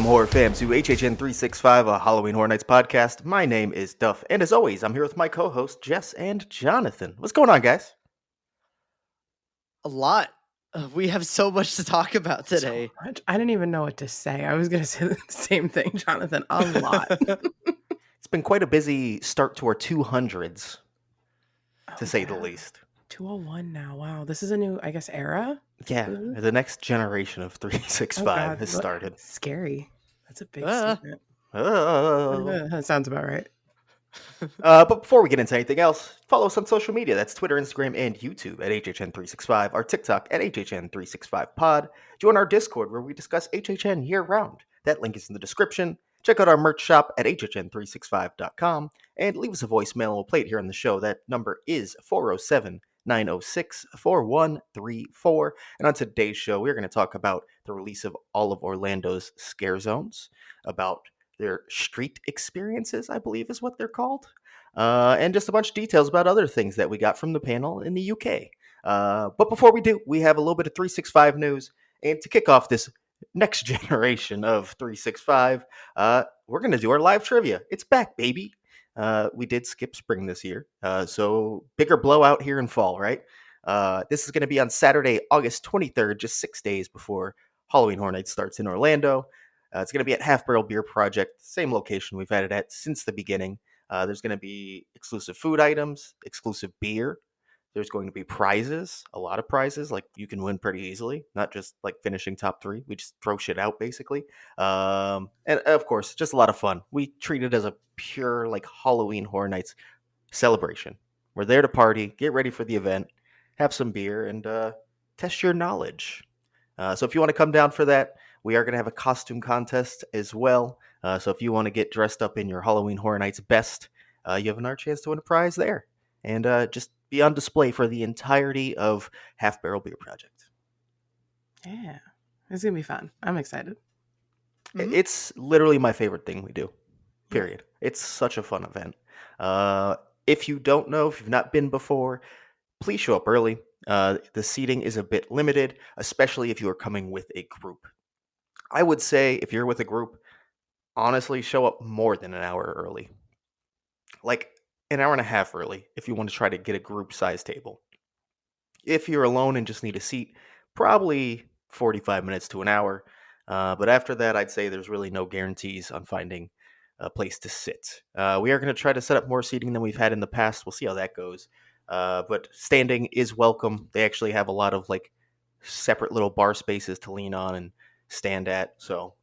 horror fam to HHN365, a Halloween Horror Nights podcast. My name is Duff, and as always, I'm here with my co-hosts Jess and Jonathan. What's going on, guys? A lot. We have so much to talk about today. So much. I didn't even know what to say. I was going to say the same thing, Jonathan. A lot. It's been quite a busy start to our 200s, to say the least. 201 now. Wow. This is a new, I guess, era? Yeah, the next generation of 365 has started. Scary. That's a big statement. Oh. That sounds about right. But before we get into anything else, follow us on social media. That's Twitter, Instagram, and YouTube at HHN365, our TikTok at HHN365pod. Join our Discord where we discuss HHN year-round. That link is in the description. Check out our merch shop at HHN365.com and leave us a voicemail and we'll play it here on the show. That number is 407-906-4134. And on today's show, we're going to talk about the release of all of Orlando's Scarezones, about their street experiences, I believe is what they're called, and just a bunch of details about other things that we got from the panel in the UK. But before we do, we have a little bit of 365 news, and to kick off this next generation of 365, we're going to do our live trivia. It's back, baby. We did skip spring this year, so bigger blowout here in fall, right? This is going to be on Saturday, August 23rd, just 6 days before Halloween Horror Nights starts in Orlando. It's going to be at Half Barrel Beer Project, same location we've had it at since the beginning. There's going to be exclusive food items, exclusive beer. There's going to be prizes, a lot of prizes, like you can win pretty easily, not just like finishing top 3. We just throw shit out, basically. And of course, just a lot of fun. We treat it as a pure like Halloween Horror Nights celebration. We're there to party, get ready for the event, have some beer, and test your knowledge. So if you want to come down for that, we are going to have a costume contest as well. So if you want to get dressed up in your Halloween Horror Nights best, you have another chance to win a prize there. And just be on display for the entirety of Half Barrel Beer Project. Yeah. It's going to be fun. I'm excited. It's literally my favorite thing we do, period. It's such a fun event. If you don't know, if you've not been before, please show up early. The seating is a bit limited, especially if you are coming with a group. I would say if you're with a group, honestly, show up more than an hour early. Like an hour and a half early if you want to try to get a group size table. If you're alone and just need a seat, probably 45 minutes to an hour. But after that, I'd say there's really no guarantees on finding a place to sit. We are going to try to set up more seating than we've had in the past. We'll see how that goes. But standing is welcome. They actually have a lot of like separate little bar spaces to lean on and stand at. So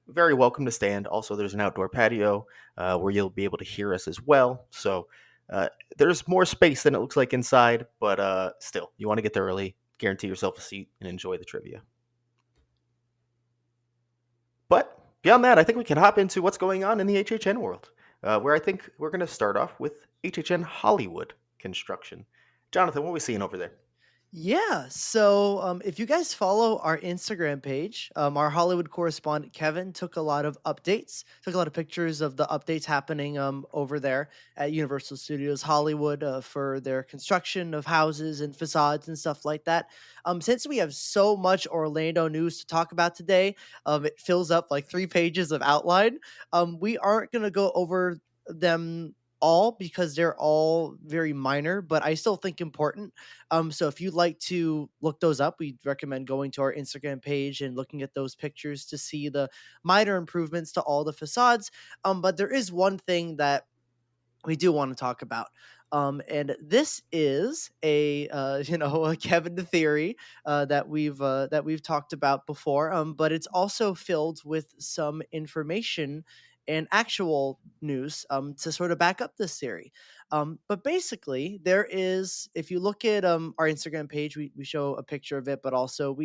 very welcome to stand. Also, there's an outdoor patio where you'll be able to hear us as well. So there's more space than it looks like inside. But still, you want to get there early, guarantee yourself a seat, and enjoy the trivia. But beyond that, I think we can hop into what's going on in the HHN world, where I think we're going to start off with HHN Hollywood construction. Jonathan, what are we seeing over there? Yeah, so if you guys follow our Instagram page, our Hollywood correspondent Kevin took a lot of updates, took a lot of pictures of the updates happening over there at Universal Studios Hollywood for their construction of houses and facades and stuff like that. Since we have so much Orlando news to talk about today, it fills up like 3 pages of outline. We aren't going to go over them all because they're all very minor, but I still think important. So if you'd like to look those up, we'd recommend going to our Instagram page and looking at those pictures to see the minor improvements to all the facades. But there is one thing that we do want to talk about. And this is a a Kevin theory that we've talked about before. But it's also filled with some information and actual news to sort of back up this theory. But basically, there is, if you look at our Instagram page, we show a picture of it, but also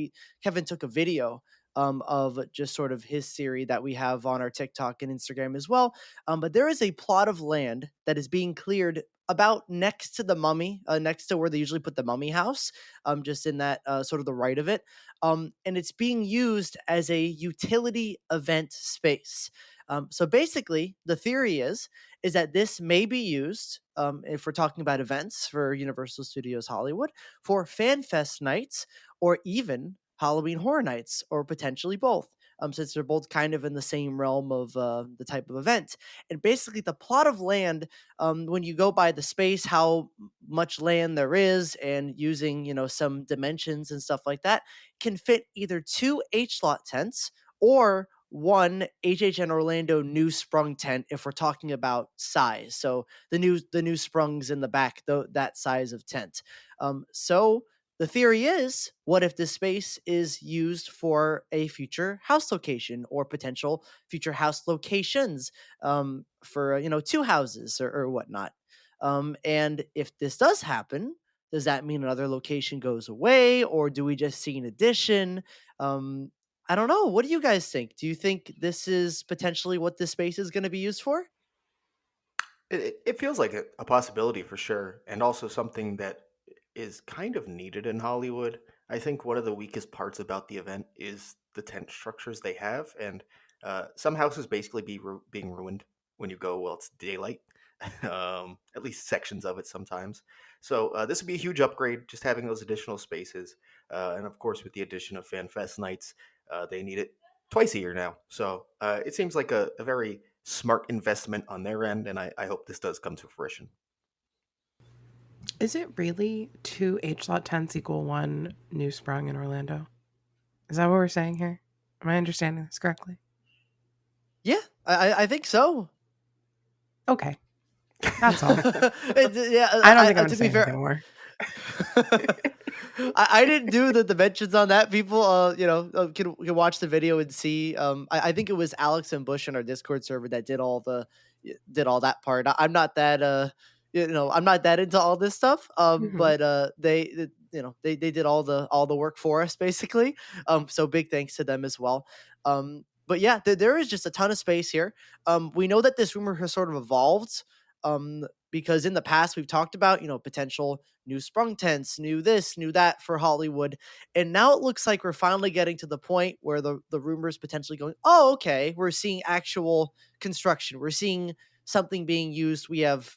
Kevin took a video of just sort of his theory that we have on our TikTok and Instagram as well. But there is a plot of land that is being cleared about next to the mummy, next to where they usually put the mummy house, just in that sort of the right of it. And it's being used as a utility event space. So basically, the theory is that this may be used, if we're talking about events for Universal Studios Hollywood, for Fan Fest nights or even Halloween Horror Nights, or potentially both. since they're both kind of in the same realm of the type of event. And basically, the plot of land, when you go by the space, how much land there is, and using some dimensions and stuff like that, can fit either two H slot tents or one HHN Orlando new sprung tent if we're talking about size. So the new sprungs in the back, though, that size of tent. So the theory is, what if this space is used for a future house location or potential future house locations, for two houses or whatnot. And if this does happen, does that mean another location goes away, or do we just see an addition? Um, I don't know. What do you guys think? Do you think this is potentially what this space is going to be used for? It feels like a possibility for sure, and also something that is kind of needed in Hollywood. I think one of the weakest parts about the event is the tent structures they have, and some houses basically being ruined when you go while it's daylight. At least sections of it sometimes. So this would be a huge upgrade, just having those additional spaces, and of course with the addition of Fan Fest nights, they need it twice a year now. So it seems like a very smart investment on their end, and I hope this does come to fruition. Is it really two H slot tents equal one new sprung in Orlando? Is that what we're saying here? Am I understanding this correctly? Yeah, I think so. Okay. That's all. Yeah, I don't think I'm to saying be fair, anything more. I didn't do the dimensions on that. People, can watch the video and see. I think it was Alex and Bush in our Discord server that did all that part. I'm not that I'm not that into all this stuff. Mhm. But they did all the work for us basically. So big thanks to them as well. But yeah, there is just a ton of space here. We know that this rumor has sort of evolved. Because in the past we've talked about potential new sprung tents, new this, new that for Hollywood. And now it looks like we're finally getting to the point where the rumors potentially going, oh, okay, we're seeing actual construction. We're seeing something being used. We have,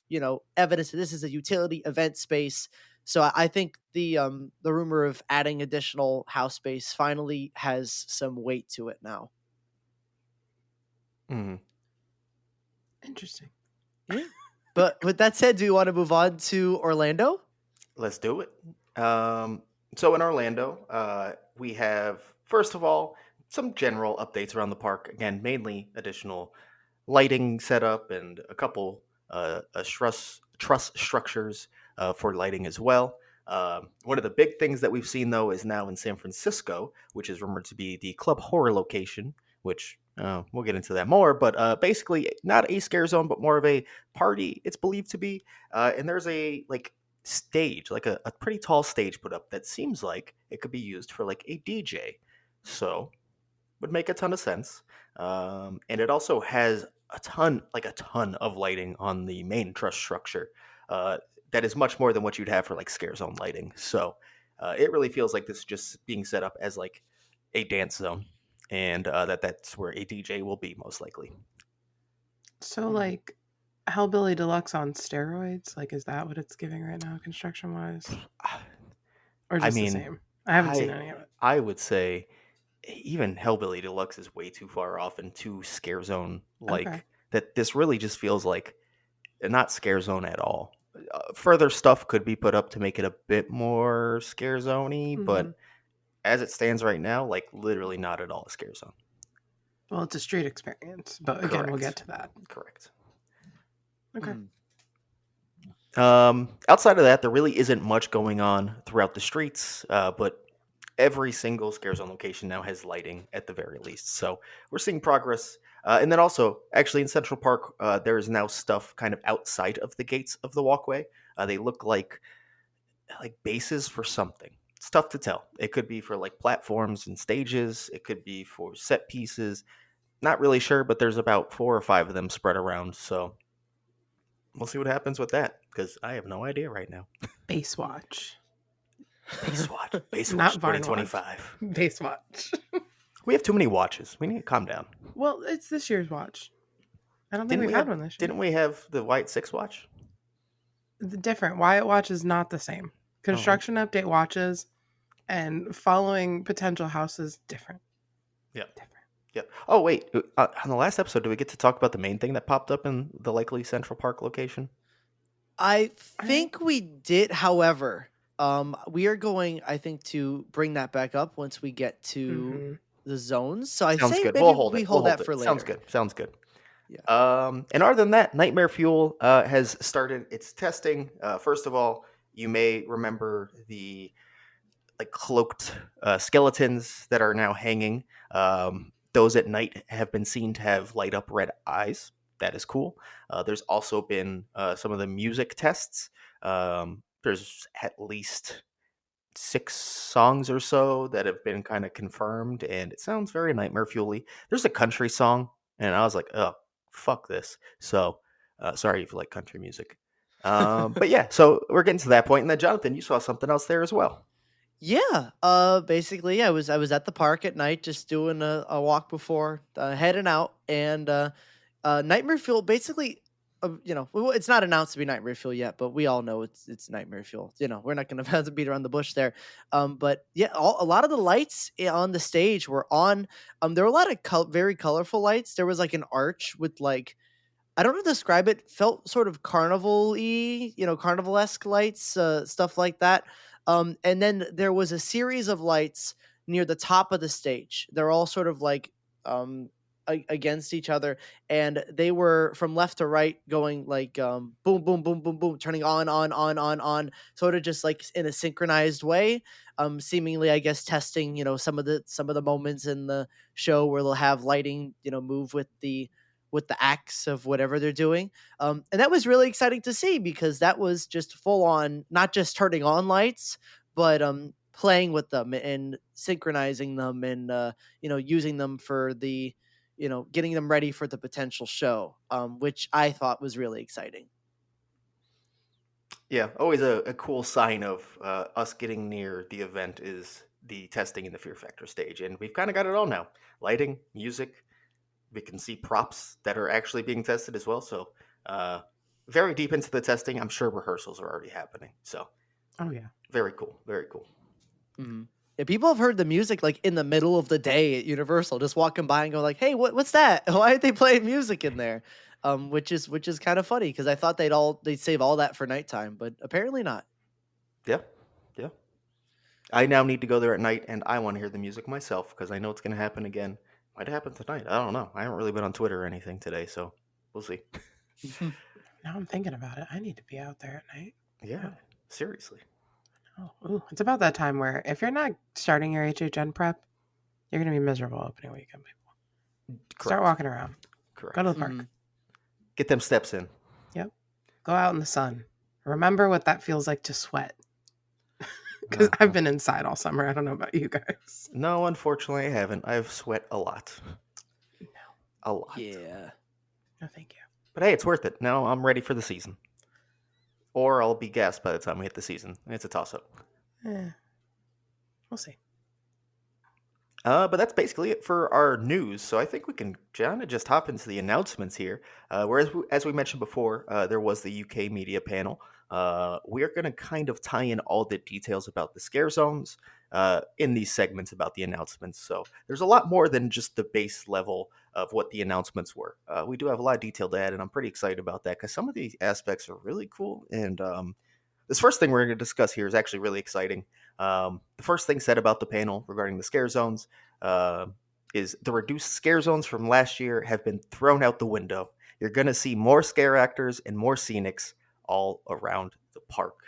evidence that this is a utility event space. So I think the rumor of adding additional house space finally has some weight to it now. Mhm. Interesting. Yeah. But with that said, do you want to move on to Orlando? Let's do it. So in Orlando, we have first of all some general updates around the park. Again, mainly additional lighting setup and a couple truss structures for lighting as well. One of the big things that we've seen though is now in San Francisco, which is rumored to be the Club Horror location, which we'll get into that more. But basically, not a scare zone, but more of a party. It's believed to be, and there's a stage, like a pretty tall stage put up that seems like it could be used for like a DJ. So would make a ton of sense. And it also has a ton of lighting on the main truss structure. Uh, that is much more than what you'd have for like scare zone lighting. So it really feels like this is just being set up as like a dance zone, and that's where a DJ will be most likely. So, Mhm. like, Hellbilly Deluxe on steroids? Like, is that what it's giving right now, construction wise? Or I just the mean, same? I haven't seen I any of it. I would say even Hellbilly Deluxe is way too far off and too scare zone Okay. like that. This really just feels like not scare zone at all. Further stuff could be put up to make it a bit more scare zoney, Hmm. but as it stands right now, like literally not at all a scare zone. Well, it's a street experience, but again, we'll get Correct. to that. Correct. Okay. Mhm. Outside of that, there really isn't much going on throughout the streets, but every single scare zone location now has lighting at the very least. So we're seeing progress. And then also, actually, in Central Park, there is now stuff kind of outside of the gates of the walkway. They look like bases for something. It's tough to tell. It could be for like platforms and stages. It could be for set pieces. Not really sure, but there's about 4 or 5 of them spread around. So we'll see what happens with that because I have no idea right now. Base watch. Base watch Not Varn watch. 2025. Base watch. We have too many watches. We need to calm down. Well, it's this year's watch. I don't think Didn't we've we had have? one this year. Didn't we have the White Six watch? The different. Wyatt watch is not the same. Oh, Construction update watches and following potential houses different. yeah. Different. Yep. Oh wait, on the last episode, did we get to talk about the main thing that popped up in the likely Central Park location? I I think we did, however, we are going, I think, to bring that back up once we get to hmm the zones. So I Sounds say good. We'll maybe hold we it. We'll hold hold that it. for Sounds later. good. Sounds good. Yeah. And other than that, Nightmare Fuel has started its testing. First of all, you may remember the like cloaked skeletons that are now hanging. Those at night have been seen to have light up red eyes. That is cool. There's also been some of the music tests. There's at least 6 songs or so that have been kind of confirmed, and it sounds very Nightmare Fuel-y. There's a country song, and I was like, oh, fuck this. So, sorry if you like country music. But yeah, so we're getting to that point, and then Jonathan, you saw something else there as well. Yeah. Basically, I was at the park at night, just doing a walk before heading out, and Nightmare Fuel. Basically, it's not announced to be Nightmare Fuel yet, but we all know it's Nightmare Fuel. We're not gonna have to beat around the bush there. But yeah, a lot of the lights on the stage were on. There were a lot of very colorful lights. There was like an arch with like, I don't know how to describe it. Felt sort of carnival-y, carnival-esque lights, stuff like that. And then there was a series of lights near the top of the stage. They're all sort of like against each other, and they were from left to right, going like boom, boom, boom, boom, boom, turning on, sort of just like in a synchronized way. Seemingly, I guess, testing some of the moments in the show where they'll have lighting move with the acts of whatever they're doing. And that was really exciting to see because that was just full on, not just turning on lights, but playing with them and synchronizing them and using them for the getting them ready for the potential show, which I thought was really exciting. Yeah, always a cool sign of us getting near the event is the testing in the Fear Factor stage, and we've kind of got it all now: lighting, music. We can see props that are actually being tested as well. So, uh, very deep into the testing. I'm sure rehearsals are already happening. So, Oh yeah. very cool. Very cool. Mhm. Yeah, people have heard the music like in the middle of the day at Universal, just walking by and go like, "Hey, what's that? Why are they playing music in there?" Which is kind of funny because I thought they'd save all that for nighttime, but apparently not. Yeah, yeah. I now need to go there at night, and I want to hear the music myself because I know it's going to happen again. Might happen tonight. I don't know. I haven't really been on Twitter or anything today, so we'll see. Now I'm thinking about it. I need to be out there at night. Yeah, Oh, seriously. oh, ooh, it's about that time where if you're not starting your HHN prep, you're gonna be miserable opening weekend. People start Correct. walking around. Go to Correct. the park. Get them steps in. Yep. Go out in the sun. Remember what that feels like to sweat. Because I've Uh-huh. been inside all summer. I don't know about you guys. No, unfortunately, I haven't. I've sweat a lot. No, A lot. Yeah. no, thank you. But hey, it's worth it. Now I'm ready for the season. Or I'll be gassed by the time we hit the season. It's a toss up. Eh, we'll see. But that's basically it for our news. So I think we can kind of just hop into the announcements here. As we mentioned before, there was the UK media panel. We are going to kind of tie in all the details about the scare zones in these segments about the announcements. So there's a lot more than just the base level of what the announcements were. We do have a lot of detail to add, and I'm pretty excited about that because some of the aspects are really cool. And this first thing we're going to discuss here is actually really exciting. The first thing said about the panel regarding the scare zones uh, is the reduced scare zones from last year have been thrown out the window. You're going to see more scare actors and more scenics all around the park.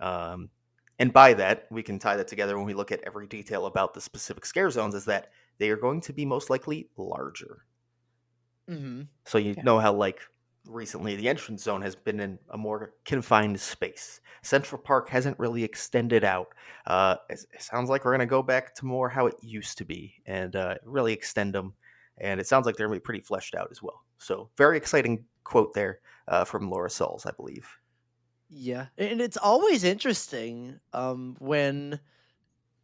Um, and by that, we can tie that together when we look at every detail about the specific scare zones, is that they are going to be most likely larger. Mm-hmm. So you Yeah. know how like recently the entrance zone has been in a more confined space. Central Park hasn't really extended out. It sounds like we're going to go back to more how it used to be and really extend them. And it sounds like they're going to be pretty fleshed out as well. So very exciting quote there from Laura Sauls, I believe. Yeah, and it's always interesting when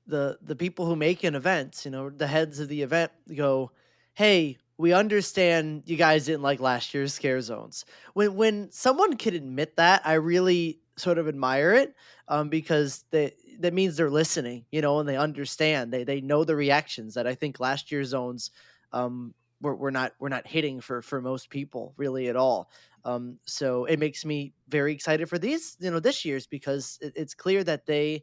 the people who make an event, the heads of the event go, "Hey, we understand you guys didn't like last year's scare zones." When someone can admit that, I really sort of admire it, because that means they're listening, and they understand. They know the reactions that I think last year's zones we're not hitting for most people really at all. So it makes me very excited for these, this year's, because it's clear that they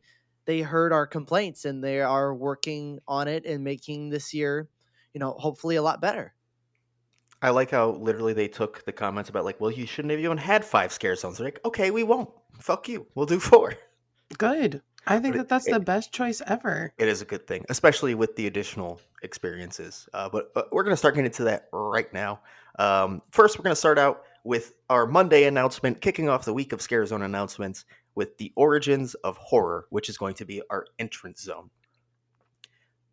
heard our complaints and they are working on it and making this year, hopefully a lot better. I like how literally they took the comments about like, well, you shouldn't have even had 5 scare zones. They're like, okay, we won't. Fuck you. We'll do 4. Good. I think But that that's the best choice ever. it is a good thing, especially with the additional experiences. But we're going to start getting into that right now. First, we're going to start out with our Monday announcement, kicking off the week of Scare Zone announcements with the Origins of Horror, which is going to be our entrance zone.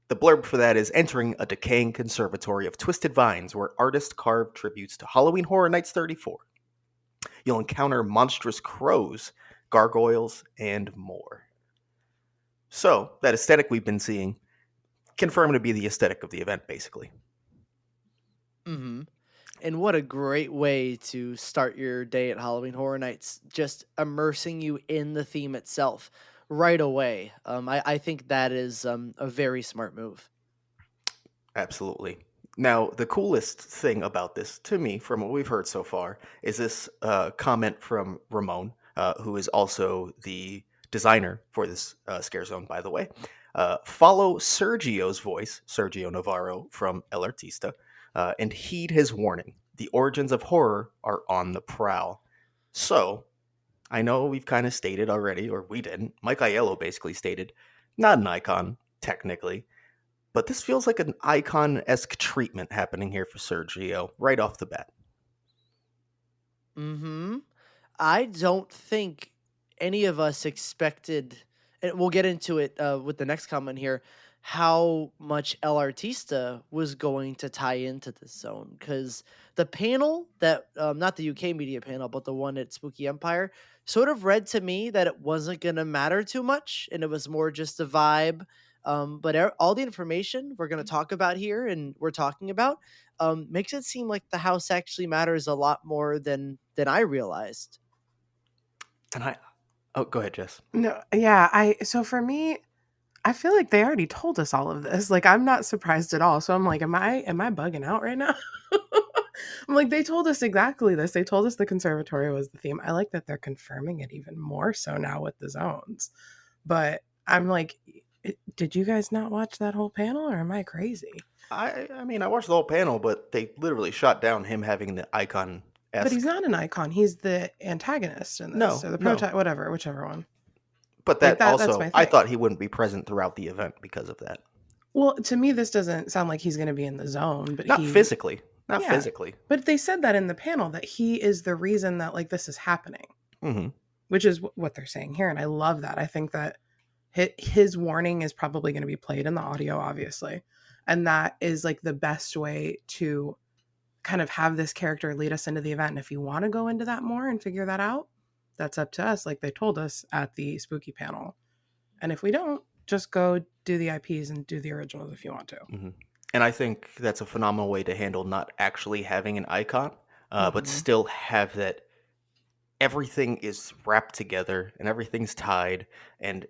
The blurb for that is entering a decaying conservatory of twisted vines where artists carve tributes to Halloween Horror Nights 34. You'll encounter monstrous crows, gargoyles, and more. So, that aesthetic we've been seeing, confirmed to be the aesthetic of the event, basically. Hmm. And what a great way to start your day at Halloween Horror Nights, just immersing you in the theme itself right away. I think that is a very smart move. Absolutely. Now, the coolest thing about this, to me, from what we've heard so far, is this comment from Ramon, who is also the designer for this Scare Zone, by the way. Follow Sergio's voice, Sergio Navarro from El Artista, and heed his warning. The origins of horror are on the prowl. So, I know we've kind of stated already, or we didn't. Mike Aiello basically stated, not an icon, technically, but this feels like an icon-esque treatment happening here for Sergio right off the bat. Hmm. I don't think any of us expected, and we'll get into it with the next comment here, how much El Artista was going to tie into this zone. Because the panel that, not the UK media panel, but the one at Spooky Empire, sort of read to me that it wasn't going to matter too much and it was more just a vibe. But all the information we're going to talk about here and we're talking about makes it seem like the house actually matters a lot more than I realized. And oh, go ahead, Jess. No, yeah, so for me, I feel like they already told us all of this. Like I'm not surprised at all. So I'm like, am I bugging out right now? I'm like, they told us exactly this. They told us the conservatory was the theme. I like that they're confirming it even more so now with the zones. But I'm like, did you guys not watch that whole panel or am I crazy? I mean, I watched the whole panel, but they literally shot down him having the icon But he's esque. not an icon. He's the antagonist in this, No, or the no. whatever, whichever one. But Like that that's also, my I thing. thought he wouldn't be present throughout the event because of that. Well, to me, this doesn't sound like he's going to be in the zone, but Not he, physically. Not yeah. physically. But they said that in the panel that he is the reason that like this is happening, Mm-hmm. which is what they're saying here, and I love that. I think that his warning is probably going to be played in the audio, obviously, and that is like the best way to kind of have this character lead us into the event. And if you want to go into that more and figure that out, that's up to us, like they told us at the spooky panel. And if we don't, just go do the IPs and do the originals if you want to. Mm-hmm. And I think that's a phenomenal way to handle not actually having an icon, but Hmm. still have that everything is wrapped together and everything's tied, and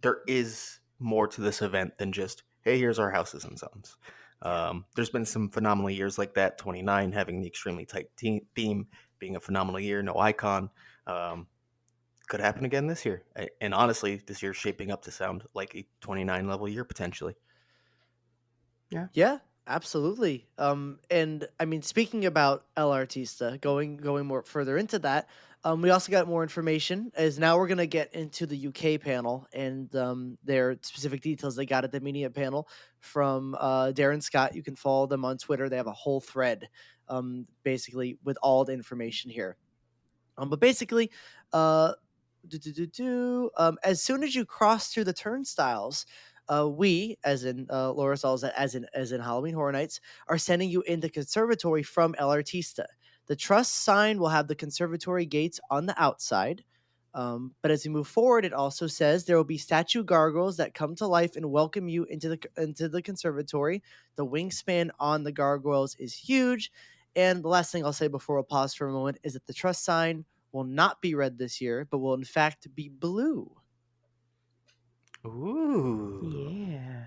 there is more to this event than just, hey, here's our houses and zones. There's been some phenomenal years like that, 29 having the extremely tight theme, being a phenomenal year, no icon. Um, could happen again this year. And honestly, this year's shaping up to sound like a 29 level year potentially. Yeah. Yeah, absolutely. And I mean, speaking about El Artista, going more further into that, we also got more information. As now we're gonna get into the UK panel and their specific details they got at the media panel from Darren Scott. You can follow them on Twitter. They have a whole thread, basically with all the information here. But basically, uh, as soon as you cross through the turnstiles, we, as in Laura Sauls, as in Halloween Horror Nights, are sending you into conservatory from El Artista. The trust sign will have the conservatory gates on the outside. But as you move forward, it also says there will be statue gargoyles that come to life and welcome you into the conservatory. The wingspan on the gargoyles is huge. And the last thing I'll say before we'll pause for a moment is that the trust sign will not be red this year, but will in fact be blue. Ooh. Yeah.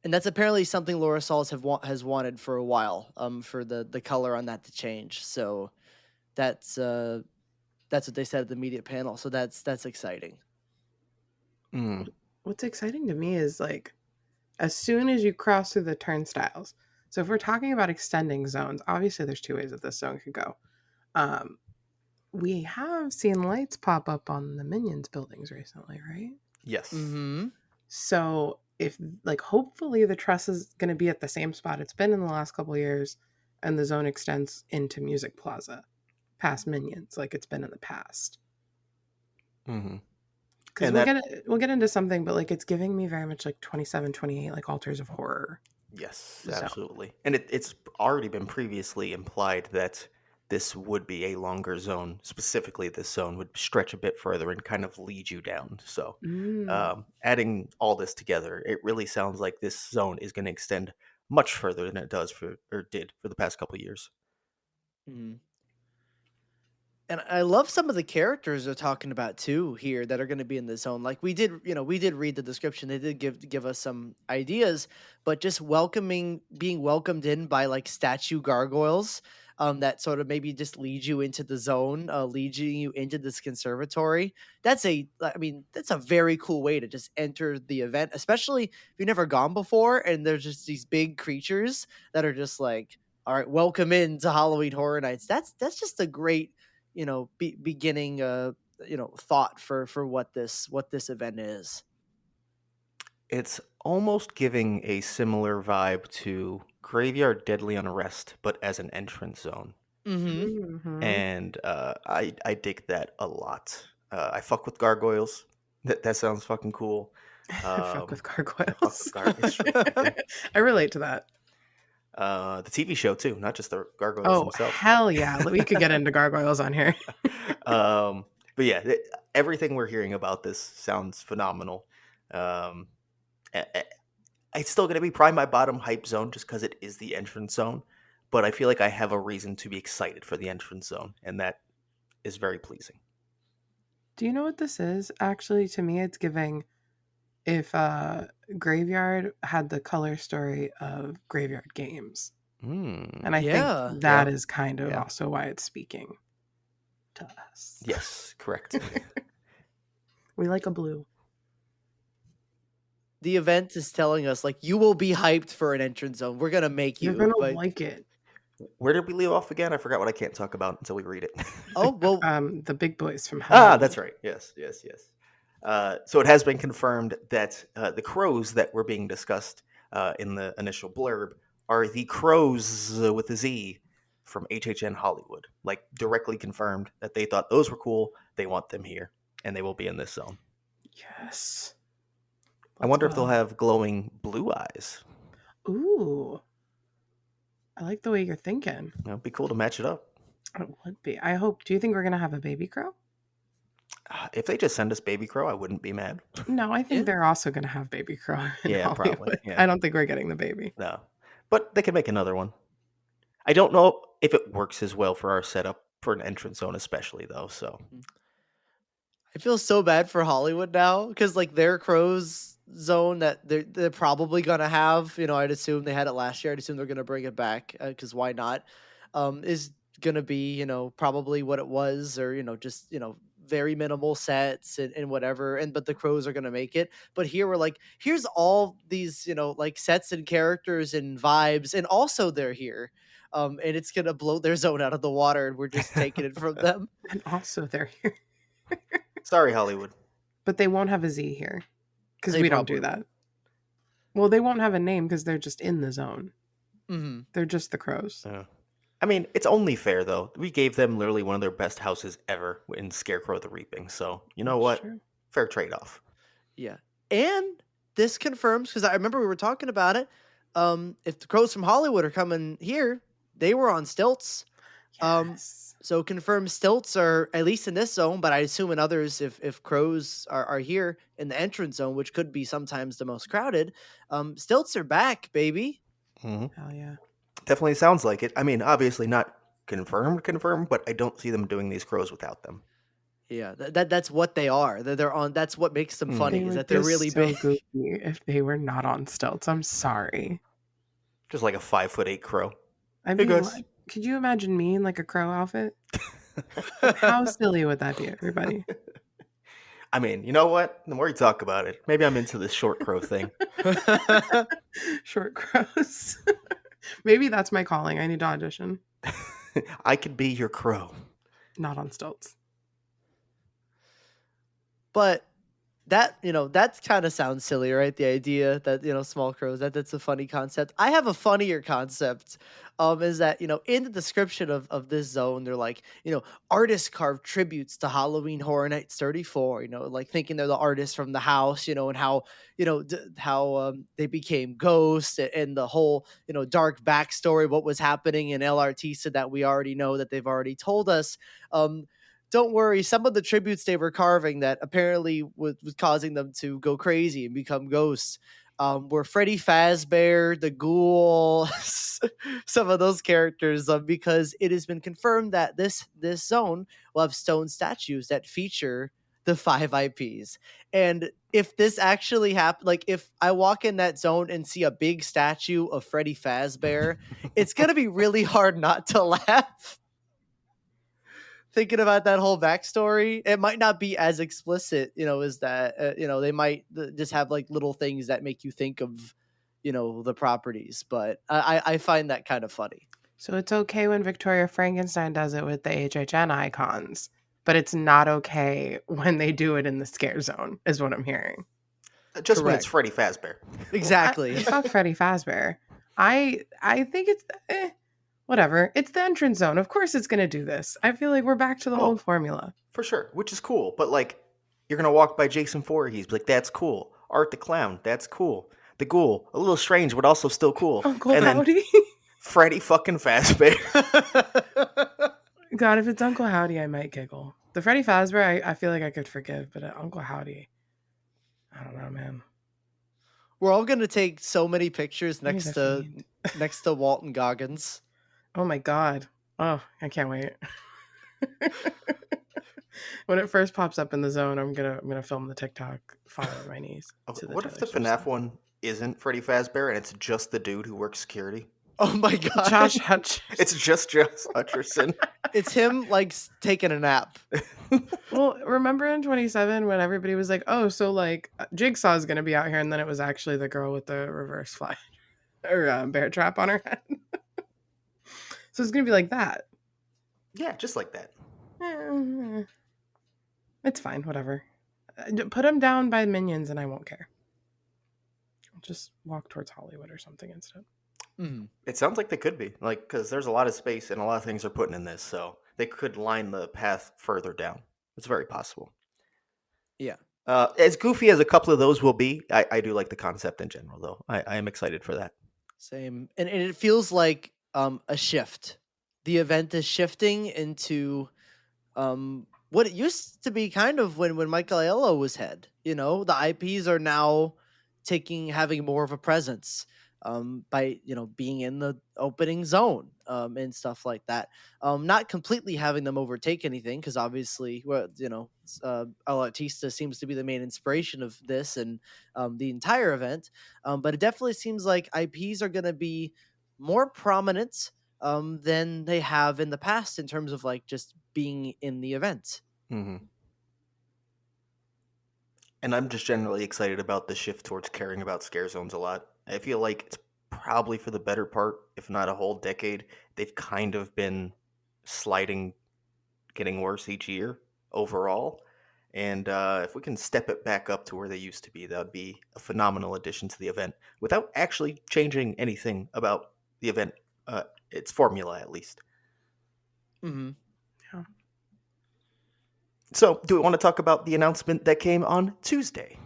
And that's apparently something Laura Sauls has wanted for a while. For the color on that to change. So that's uh that's what they said at the media panel. So that's exciting. Mm. What's exciting to me is like as soon as you cross through the turnstiles. So if we're talking about extending zones, obviously there's two ways that this zone could go. Um, we have seen lights pop up on the Minions buildings recently, right? Yes. Mm-hmm. So if like hopefully the truss is going to be at the same spot it's been in the last couple of years, and the zone extends into Music Plaza, past Minions, like it's been in the past. Mm-hmm. Because And that, we'll get into something, but like it's giving me very much like 27, 28, like Altars of Horror yes, zone. absolutely. And it's already been previously implied that this would be a longer zone. Specifically, this zone would stretch a bit further and kind of lead you down. So, Mm. adding all this together, it really sounds like this zone is going to extend much further than it does for or did for the past couple of years. Mm-hmm. And I love some of the characters they're talking about too here that are going to be in the zone. Like we did read the description. They did give us some ideas, but just being welcomed in by like statue gargoyles, that sort of maybe just lead you into the zone, leading you into this conservatory. I mean, that's a very cool way to just enter the event, especially if you've never gone before. And there's just these big creatures that are just like, all right, welcome in to Halloween Horror Nights. That's just a great beginning thought for what this event is. It's almost giving a similar vibe to Graveyard Deadly Unrest, but as an entrance zone. Mm-hmm. Hmm. And I dig that a lot. I fuck with gargoyles. That sounds fucking cool. Fuck with I fuck with gargoyles. gargoyles. Straight fucking. I relate to that. The TV show too, not just the gargoyles Oh, themselves. hell yeah. We could get into gargoyles on here. um, but yeah, everything we're hearing about this sounds phenomenal. Um, it's still going to be probably my bottom hype zone just because it is the entrance zone. But I feel like I have a reason to be excited for the entrance zone, and that is very pleasing. Do you know what this is? Actually, to me, it's giving if Graveyard had the color story of Graveyard Games. Mm, And I think Yeah. that yeah, is kind of yeah. also why it's speaking to us. Yes, correct. We like a blue. The event is telling us like you will be hyped for an entrance zone. We're gonna make You're you, gonna but like it. Where did we leave off again? I forgot what I can't talk about until we read it. oh well. The big boys from That's Hollywood. right. Yes, yes, yes. So it has been confirmed that the crows that were being discussed in the initial blurb are the crows with a Z from HHN Hollywood. Like directly confirmed that they thought those were cool. They want them here, and they will be in this zone. Yes. I Let's wonder if they'll go. have glowing blue eyes. Ooh, I like the way you're thinking. It'd be cool to match it up. It would be. I hope. Do you think we're gonna have a baby crow? If they just send us Baby Crow, I wouldn't be mad. No, I think Yeah. they're also gonna have baby crow in Yeah, probably. Hollywood. Yeah, I don't think we're getting the baby. no, but they can make another one. I don't know if it works as well for our setup for an entrance zone, especially though. So I feel so bad for Hollywood now because like their crows zone that they're probably gonna have. I'd assume they had it last year. I'd assume they're gonna bring it back because why not? Is gonna be probably what it was, or just very minimal sets and whatever. But the crows are gonna make it. But here we're like, here's all these like sets and characters and vibes, and also they're here. And it's gonna blow their zone out of the water, and we're just taking it from them. And also they're here, sorry, Hollywood. but they won't have a Z here because They we don't do probably that. won't. Well, they won't have a name because they're just in the zone. Mhm. They're just the crows. I mean, it's only fair though. We gave them literally one of their best houses ever in Scarecrow the Reaping. So you know That's what? true. Fair trade off. Yeah. And this confirms, because I remember we were talking about it. If the crows from Hollywood are coming here, they were on stilts. Yes. So confirmed stilts are at least in this zone, but I assume in others, if crows are here in the entrance zone, which could be sometimes the most crowded, stilts are back, baby. Hmm. Hell yeah. Definitely sounds like it. I mean, obviously not confirmed, but I don't see them doing these crows without them. Yeah, that's what they are. They're on. That's what makes them Mm. They funny is would that they're be really so big. goofy if they were not on stilts. I'm sorry. Just like a 5'8" crow. I'd Hey be guys. like, could you imagine me in like a crow outfit? How silly would that be, everybody? I mean, you know what? The more you talk about it, maybe I'm into this short crow thing. Short crows. Maybe that's my calling. I need to audition. I could be your crow. Not on stilts. But that kind of sounds silly, right? The idea that small crows, that's a funny concept. I have a funnier concept. Is that in the description of this zone, they're like, artists carve tributes to Halloween Horror Nights 34. Like thinking they're the artists from the house. And how they became ghosts, and the whole dark backstory, what was happening in El Artista that we already know, that they've already told us. Um, don't worry, some of the tributes they were carving that apparently was causing them to go crazy and become ghosts were Freddy Fazbear, the Ghoul, some of those characters, because it has been confirmed that this zone will have stone statues that feature the five IPs. And if this actually happened, like if I walk in that zone and see a big statue of Freddy Fazbear, it's gonna be really hard not to laugh thinking about that whole backstory. It might not be as explicit, as that. They might just have like little things that make you think of, the properties. But I find that kind of funny. So it's okay when Victoria Frankenstein does it with the HHN icons, but it's not okay when they do it in the scare zone, is what I'm hearing. Just when it's Correct. Freddy Fazbear. Exactly. Fuck Freddy Fazbear. I think it's whatever. It's the entrance zone. Of course it's gonna do this. I feel like we're back to the Oh, old formula. for sure, which is cool. But like, you're gonna walk by Jason Voorhees, be like, that's cool. Art the Clown, that's cool. The Ghoul, a little strange, but also still cool. Uncle And then Howdy. Freddy fucking Fazbear. God, if it's Uncle Howdy, I might giggle. The Freddy Fazbear, I feel like I could forgive, but Uncle Howdy, I don't know, man. We're all gonna take so many pictures He's next a to fiend. Walton Goggins. Oh my god. Oh, I can't wait. When it first pops up in the zone, I'm gonna film the TikTok fall on my knees. To the What if Taylor the Swift FNAF song. one isn't Freddy Fazbear and it's just the dude who works security? Oh my god. Josh Hutch. It's just Josh Hutcherson. It's him like taking a nap. Well, remember in 27 when everybody was like, "Oh, so like Jigsaw's gonna be out here," and then it was actually the girl with the reverse fly or bear trap on her head. So it's gonna be like that. Yeah, just like that. It's fine, whatever. Put him down by minions, and I won't care. I'll just walk towards Hollywood or something instead. It sounds like they could be, like, because there's a lot of space and a lot of things are putting in this, so they could line the path further down. It's very possible. Yeah. As goofy as a couple of those will be, I do like the concept in general, though. I am excited for that. Same. And it feels like a shift. The event is shifting into what it used to be kind of when Michael Aiello was head. The IPs are now having more of a presence by being in the opening zone and stuff like that. Not completely having them overtake anything, because obviously, El Artista seems to be the main inspiration of this and the entire event. But it definitely seems like IPs are going to be more prominent than they have in the past in terms of like just being in the event. Mm-hmm. And I'm just generally excited about the shift towards caring about scare zones a lot. I feel like it's probably for the better part, if not a whole decade, they've kind of been sliding, getting worse each year overall. And if we can step it back up to where they used to be, that would be a phenomenal addition to the event without actually changing anything about the event, its formula at least. Mm-hmm. Yeah. So, do we want to talk about the announcement that came on Tuesday?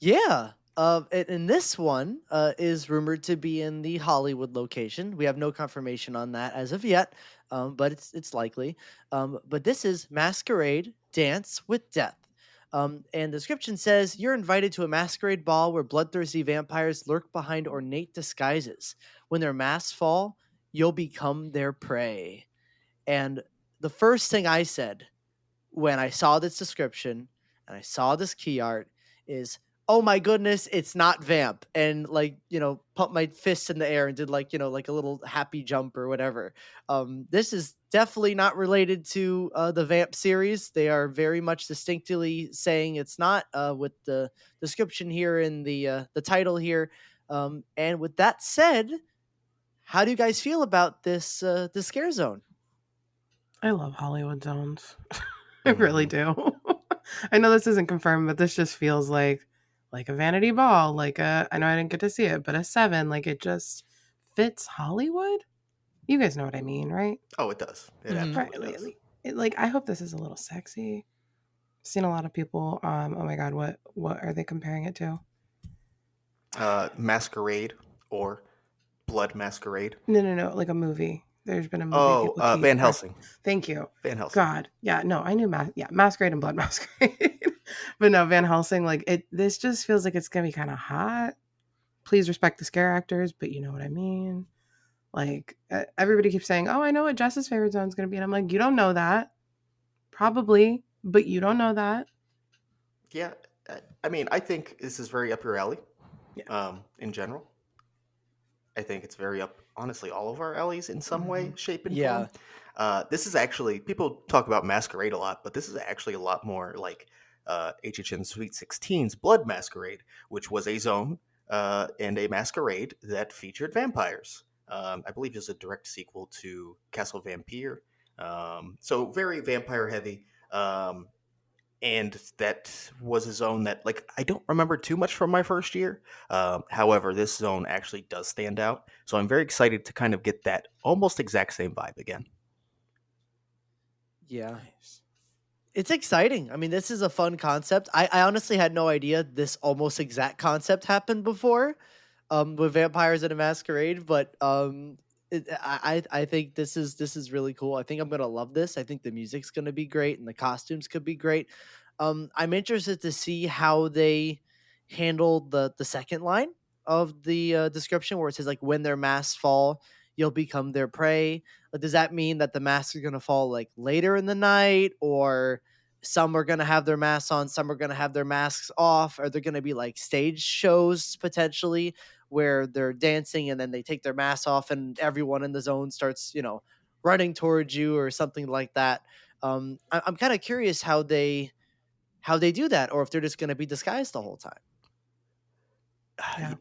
Yeah. And this one is rumored to be in the Hollywood location. We have no confirmation on that as of yet, but it's likely. But this is Masquerade Dance with Death. And the description says you're invited to a masquerade ball where bloodthirsty vampires lurk behind ornate disguises. When their masks fall, you'll become their prey. And the first thing I said when I saw this description and I saw this key art is, "Oh my goodness, it's not Vamp." And like, put my fists in the air and did like, like a little happy jump or whatever. This is definitely not related to the Vamp series. They are very much distinctly saying it's not, with the description here in the title here. And with that said, how do you guys feel about this scare zone? I love Hollywood zones. I really Mhm. do. I know this isn't confirmed, but this just feels like a vanity ball, like a I know I didn't get to see it, but a 7, like it just fits Hollywood. You guys know what I mean, right? Oh, it does. It Hmm. Right. absolutely does. Like I hope this is a little sexy. Seen a lot of people. Oh my god, what are they comparing it to? Masquerade or Blood Masquerade. No, no, no, like a movie. There's been a movie Oh, people keep. Van Helsing. Thank you. Van Helsing. God, yeah, no, I knew yeah, Masquerade and Blood Masquerade, but no, Van Helsing. Like it, this just feels like it's gonna be kind of hot. Please respect the scare actors, but you know what I mean. Like everybody keeps saying, "Oh, I know what Jess's favorite zone is gonna be," and I'm like, "You don't know that, probably, but you don't know that." Yeah, I mean, I think this is very up your alley. Yeah. In general, I think it's very up, honestly, all of our alleys in some way, Mhm. shape, and form. Yeah. This is actually, people talk about Masquerade a lot, but this is actually a lot more like HHN Sweet 16's Blood Masquerade, which was a zone and a masquerade that featured vampires. I believe is a direct sequel to Castle Vampire. So very vampire heavy. And that was a zone that, like, I don't remember too much from my first year. However, this zone actually does stand out, so I'm very excited to kind of get that almost exact same vibe again. Yeah. Nice. It's exciting. I mean, this is a fun concept. I honestly had no idea this almost exact concept happened before, with vampires in a masquerade. But I think this is really cool. I think I'm gonna love this. I think the music's gonna be great and the costumes could be great. I'm interested to see how they handle the second line of the description where it says like when their masks fall, you'll become their prey. Does that mean that the masks are gonna fall like later in the night, or some are gonna have their masks on, some are gonna have their masks off? Are there gonna be like stage shows potentially where they're dancing and then they take their masks off and everyone in the zone starts, running towards you or something like that? I'm kind of curious how they do that, or if they're just gonna be disguised the whole time. Yeah.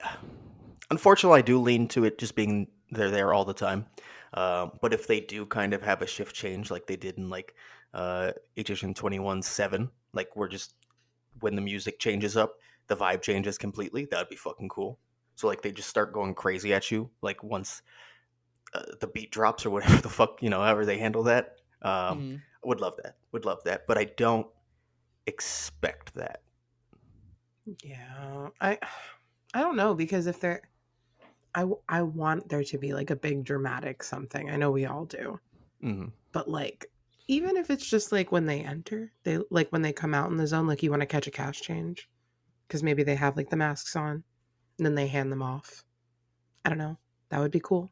Unfortunately, I do lean to it just being they're there all the time. But if they do kind of have a shift change, like they did in like HHN 21-7, like we're just when the music changes up, the vibe changes completely. That would be fucking cool. So like they just start going crazy at you, like once the beat drops or whatever the fuck, however they handle that. Mhm. I would love that. Would love that, but I don't expect that. Yeah. I don't know because if they're I want there to be like a big dramatic something. I know we all do. Hmm. But like even if it's just like when they enter, they like when they come out in the zone, like you want to catch a cash change because maybe they have like the masks on and then they hand them off. I don't know. That would be cool.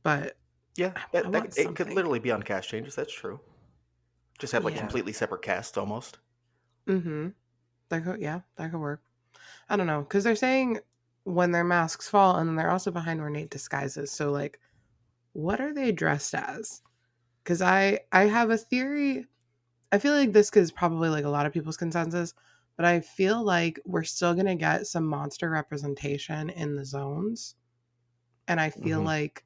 But Yeah, I that, want that it could something. literally be on cast changes. That's true. Just have like Yeah. completely separate casts almost. Mm-hmm. That could work. I don't know. Because they're saying when their masks fall and then they're also behind ornate disguises. So like what are they dressed as? Because I have a theory. I feel like this is probably like a lot of people's consensus, but I feel like we're still gonna get some monster representation in the zones, and I feel Hmm. like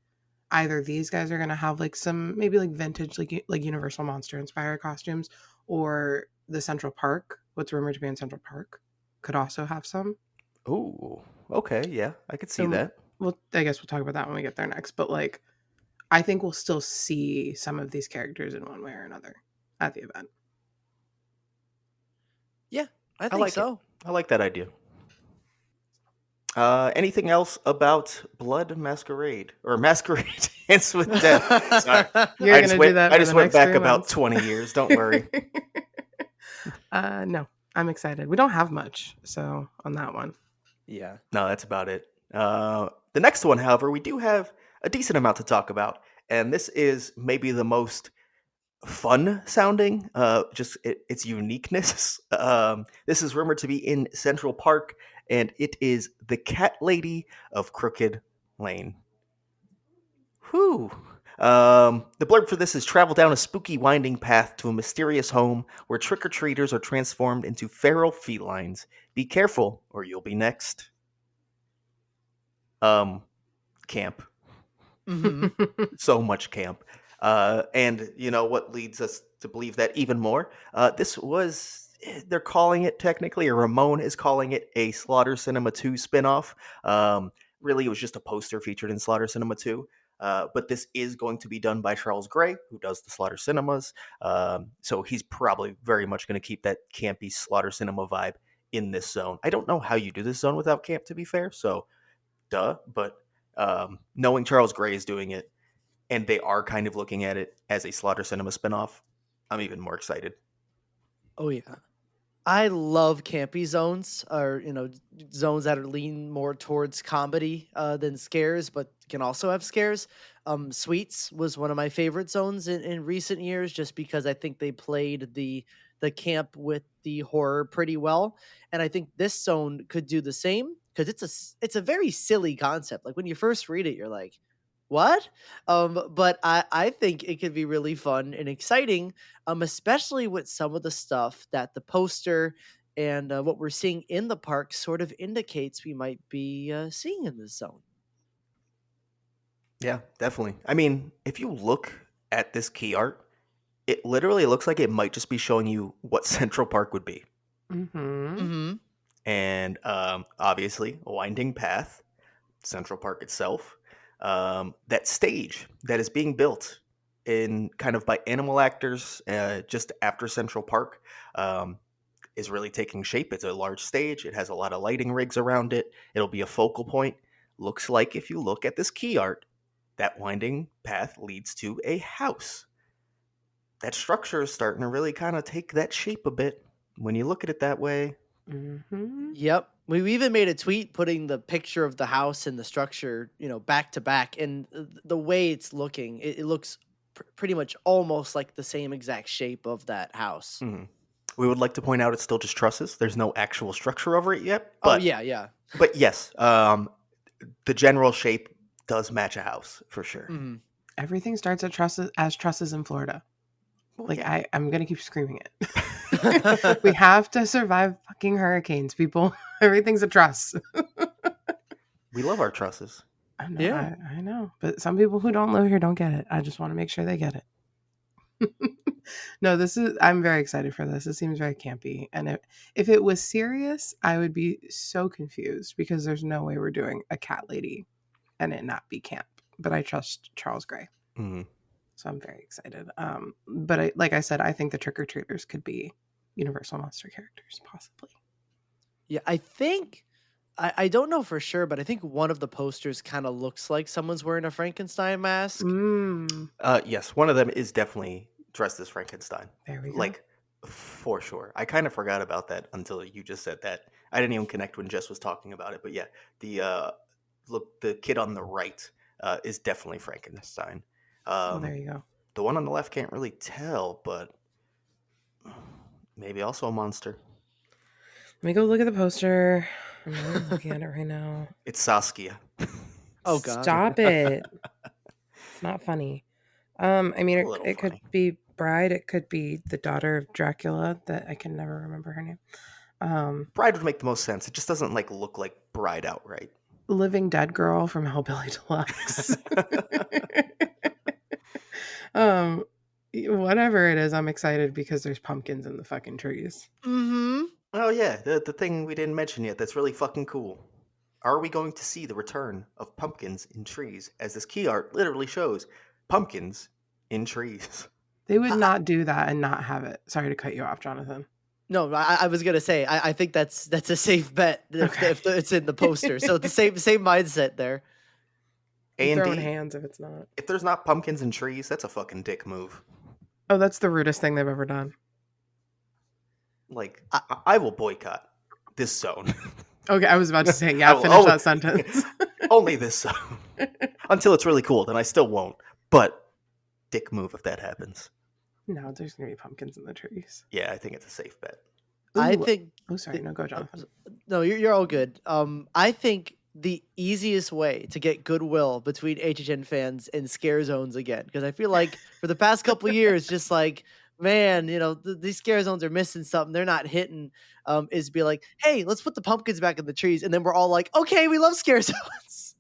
either these guys are gonna have like some maybe like vintage like Universal Monster inspired costumes, or the Central Park, what's rumored to be in Central Park, could also have some. Ooh, okay, yeah, I could see And that. well, I guess we'll talk about that when we get there next. But like, I think we'll still see some of these characters in one way or another at the event. Yeah, I I think like it. so. I like that idea. Anything else about Blood Masquerade or Masquerade Dance with Death? Sorry, You're gonna do that I for just the went next back three about months. 20 years. Don't worry. No, I'm excited. We don't have much, so on that one. Yeah. No, that's about it. The next one, however, we do have a decent amount to talk about, and this is maybe the most fun sounding, its uniqueness. This is rumored to be in Central Park, and it is the Cat Lady of Crooked Lane. Whew. The blurb for this is travel down a spooky winding path to a mysterious home where trick-or-treaters are transformed into feral felines. Be careful, or you'll be next. Um, Camp. Hmm. So much camp. And you know what leads us to believe that even more? They're calling it technically, or Ramon is calling it a Slaughter Cinema 2 spinoff. Really, it was just a poster featured in Slaughter Cinema 2. But this is going to be done by Charles Gray, who does the Slaughter Cinemas. So he's probably very much going to keep that campy Slaughter Cinema vibe in this zone. I don't know how you do this zone without camp, to be fair. So, duh. But knowing Charles Gray is doing it, and they are kind of looking at it as a Slaughter Cinema spinoff, I'm even more excited. Oh yeah. I love campy zones, or zones that are lean more towards comedy than scares, but can also have scares. Sweets was one of my favorite zones in recent years, just because I think they played the camp with the horror pretty well, and I think this zone could do the same because it's a very silly concept. Like when you first read it, you're like, "What?" But I think it could be really fun and exciting, especially with some of the stuff that the poster and what we're seeing in the park sort of indicates we might be seeing in this zone. Yeah, definitely. I mean, if you look at this key art, it literally looks like it might just be showing you what Central Park would be. Mm-hmm. Hmm. And obviously, a winding path, Central Park itself, that stage that is being built in kind of by animal actors just after Central Park. Is really taking shape. It's a large stage. It has a lot of lighting rigs around it. It'll be a focal point. Looks like if you look at this key art, that winding path leads to a house. That structure is starting to really kind of take that shape a bit when you look at it that way. Mm-hmm. Yep. We even made a tweet putting the picture of the house and the structure, back to back, and the way it's looking, it looks pretty much almost like the same exact shape of that house. Mhm. We would like to point out it's still just trusses. There's no actual structure over it yet, Oh but yeah, yeah. yes, the general shape does match a house for sure. Hmm. Everything starts at trusses in Florida. Well, Like yeah. I'm gonna keep screaming it. We have to survive fucking hurricanes, people. Everything's a truss. We love our trusses. I know, Yeah. I know, but some people who don't live here don't get it. I just want to make sure they get it. No, I'm very excited for this. It seems very campy, and if it was serious, I would be so confused because there's no way we're doing a cat lady and it not be camp. But I trust Charles Gray. Mm-hmm. So I'm very excited. But like I said, I think the trick or treaters could be Universal monster characters, possibly. Yeah, I think I don't know for sure, but I think one of the posters kind of looks like someone's wearing a Frankenstein mask. Mm, Yes, one of them is definitely dressed as Frankenstein. there we go. Like, for sure. I kind of forgot about that until you just said that. I didn't even connect when Jess was talking about it, but yeah, the kid on the right is definitely Frankenstein. Well, there Um, you go. the one on the left can't really tell, but maybe also a monster. Let me go look at the poster. I'm really looking at it right now. It's Saskia. Oh god. Stop it. It's not funny. I mean, A little it could funny. be Bride. It could be the daughter of Dracula. That I can never remember her name. Bride would make the most sense. It just doesn't like look like Bride outright. Living Dead Girl from Hellbilly Deluxe. um, Whatever it is, I'm excited because there's pumpkins in the fucking trees. Hmm. Oh yeah, the thing we didn't mention yet that's really fucking cool. Are we going to see the return of pumpkins in trees, as this key art literally shows pumpkins in trees? They would I, not do that and not have it. Sorry to cut you off, Jonathan. no, I was gonna say I think that's a safe bet Okay. if it's in the poster. So the same mindset there. I'm A and throwing D, hands if it's not. if there's not pumpkins in trees, that's a fucking dick move. Oh, that's the rudest thing they've ever done. Like, I, I will boycott this zone. Okay, I was about to say, I yeah, will finish only, that sentence. only this zone. Until it's really cool, then I still won't. But dick move if that happens. No, there's gonna be pumpkins in the trees. Yeah, I think it's a safe bet. I Ooh. think Oh, sorry. No, go, Jonathan. no, you're all good. I think the easiest way to get goodwill between HHN fans and scare zones again, because I feel like for the past couple years, just like man, these scare zones are missing something. They're not hitting. Is be like, hey, let's put the pumpkins back in the trees, and then we're all like, okay, we love scare zones.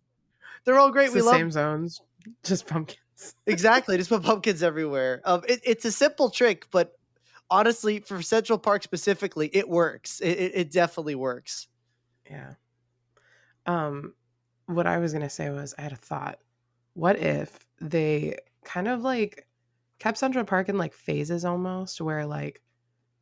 They're all great. It's We the love same zones, just pumpkins. exactly. Just put pumpkins everywhere. It's a simple trick, but honestly, for Central Park specifically, it works. It definitely works. Yeah. What I was gonna say was I had a thought. What if they kind of like kept Central Park in like phases almost, where like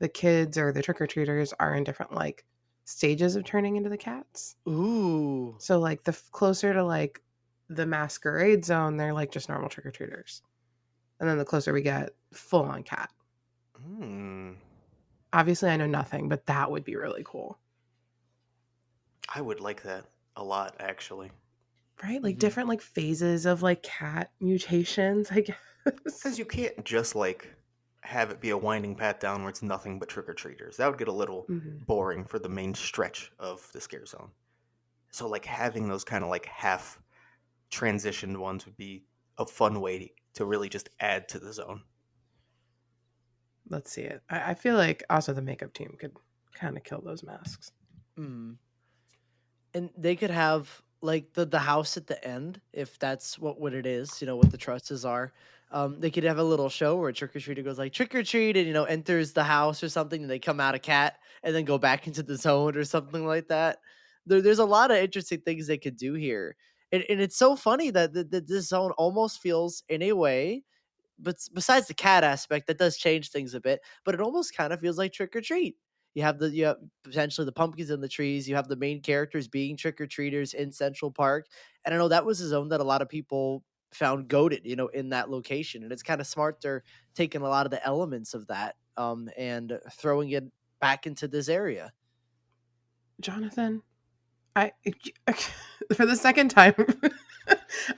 the kids or the trick or treaters are in different like stages of turning into the cats. Ooh. So like the closer to like the Masquerade zone, they're like just normal trick or treaters, and then the closer we get, full on cat. Obviously, I know nothing, but that would be really cool. I would like that a lot, actually. Right? Like different like phases of like cat mutations, I guess. Because you can't just like have it be a winding path down where it's nothing but trick or treaters. That would get a little boring for the main stretch of the scare zone. So like having those kind of like half transitioned ones would be a fun way to really just add to the zone. Let's see it. I feel like also the makeup team could kind of kill those masks. And they could have like the house at the end, if that's what it is, what the trusses are. They could have a little show where a trick or treater goes like trick or treat and enters the house or something, and they come out a cat and then go back into the zone or something like that. There's a lot of interesting things they could do here, and it's so funny that this zone almost feels in a way, but besides the cat aspect, that does change things a bit. But it almost kind of feels like trick or treat. You have potentially the pumpkins in the trees. You have the main characters being trick or treaters in Central Park, and I know that was a zone that a lot of people found goaded, in that location. And it's kind of smart they're taking a lot of the elements of that, and throwing it back into this area. Jonathan, I for the second time,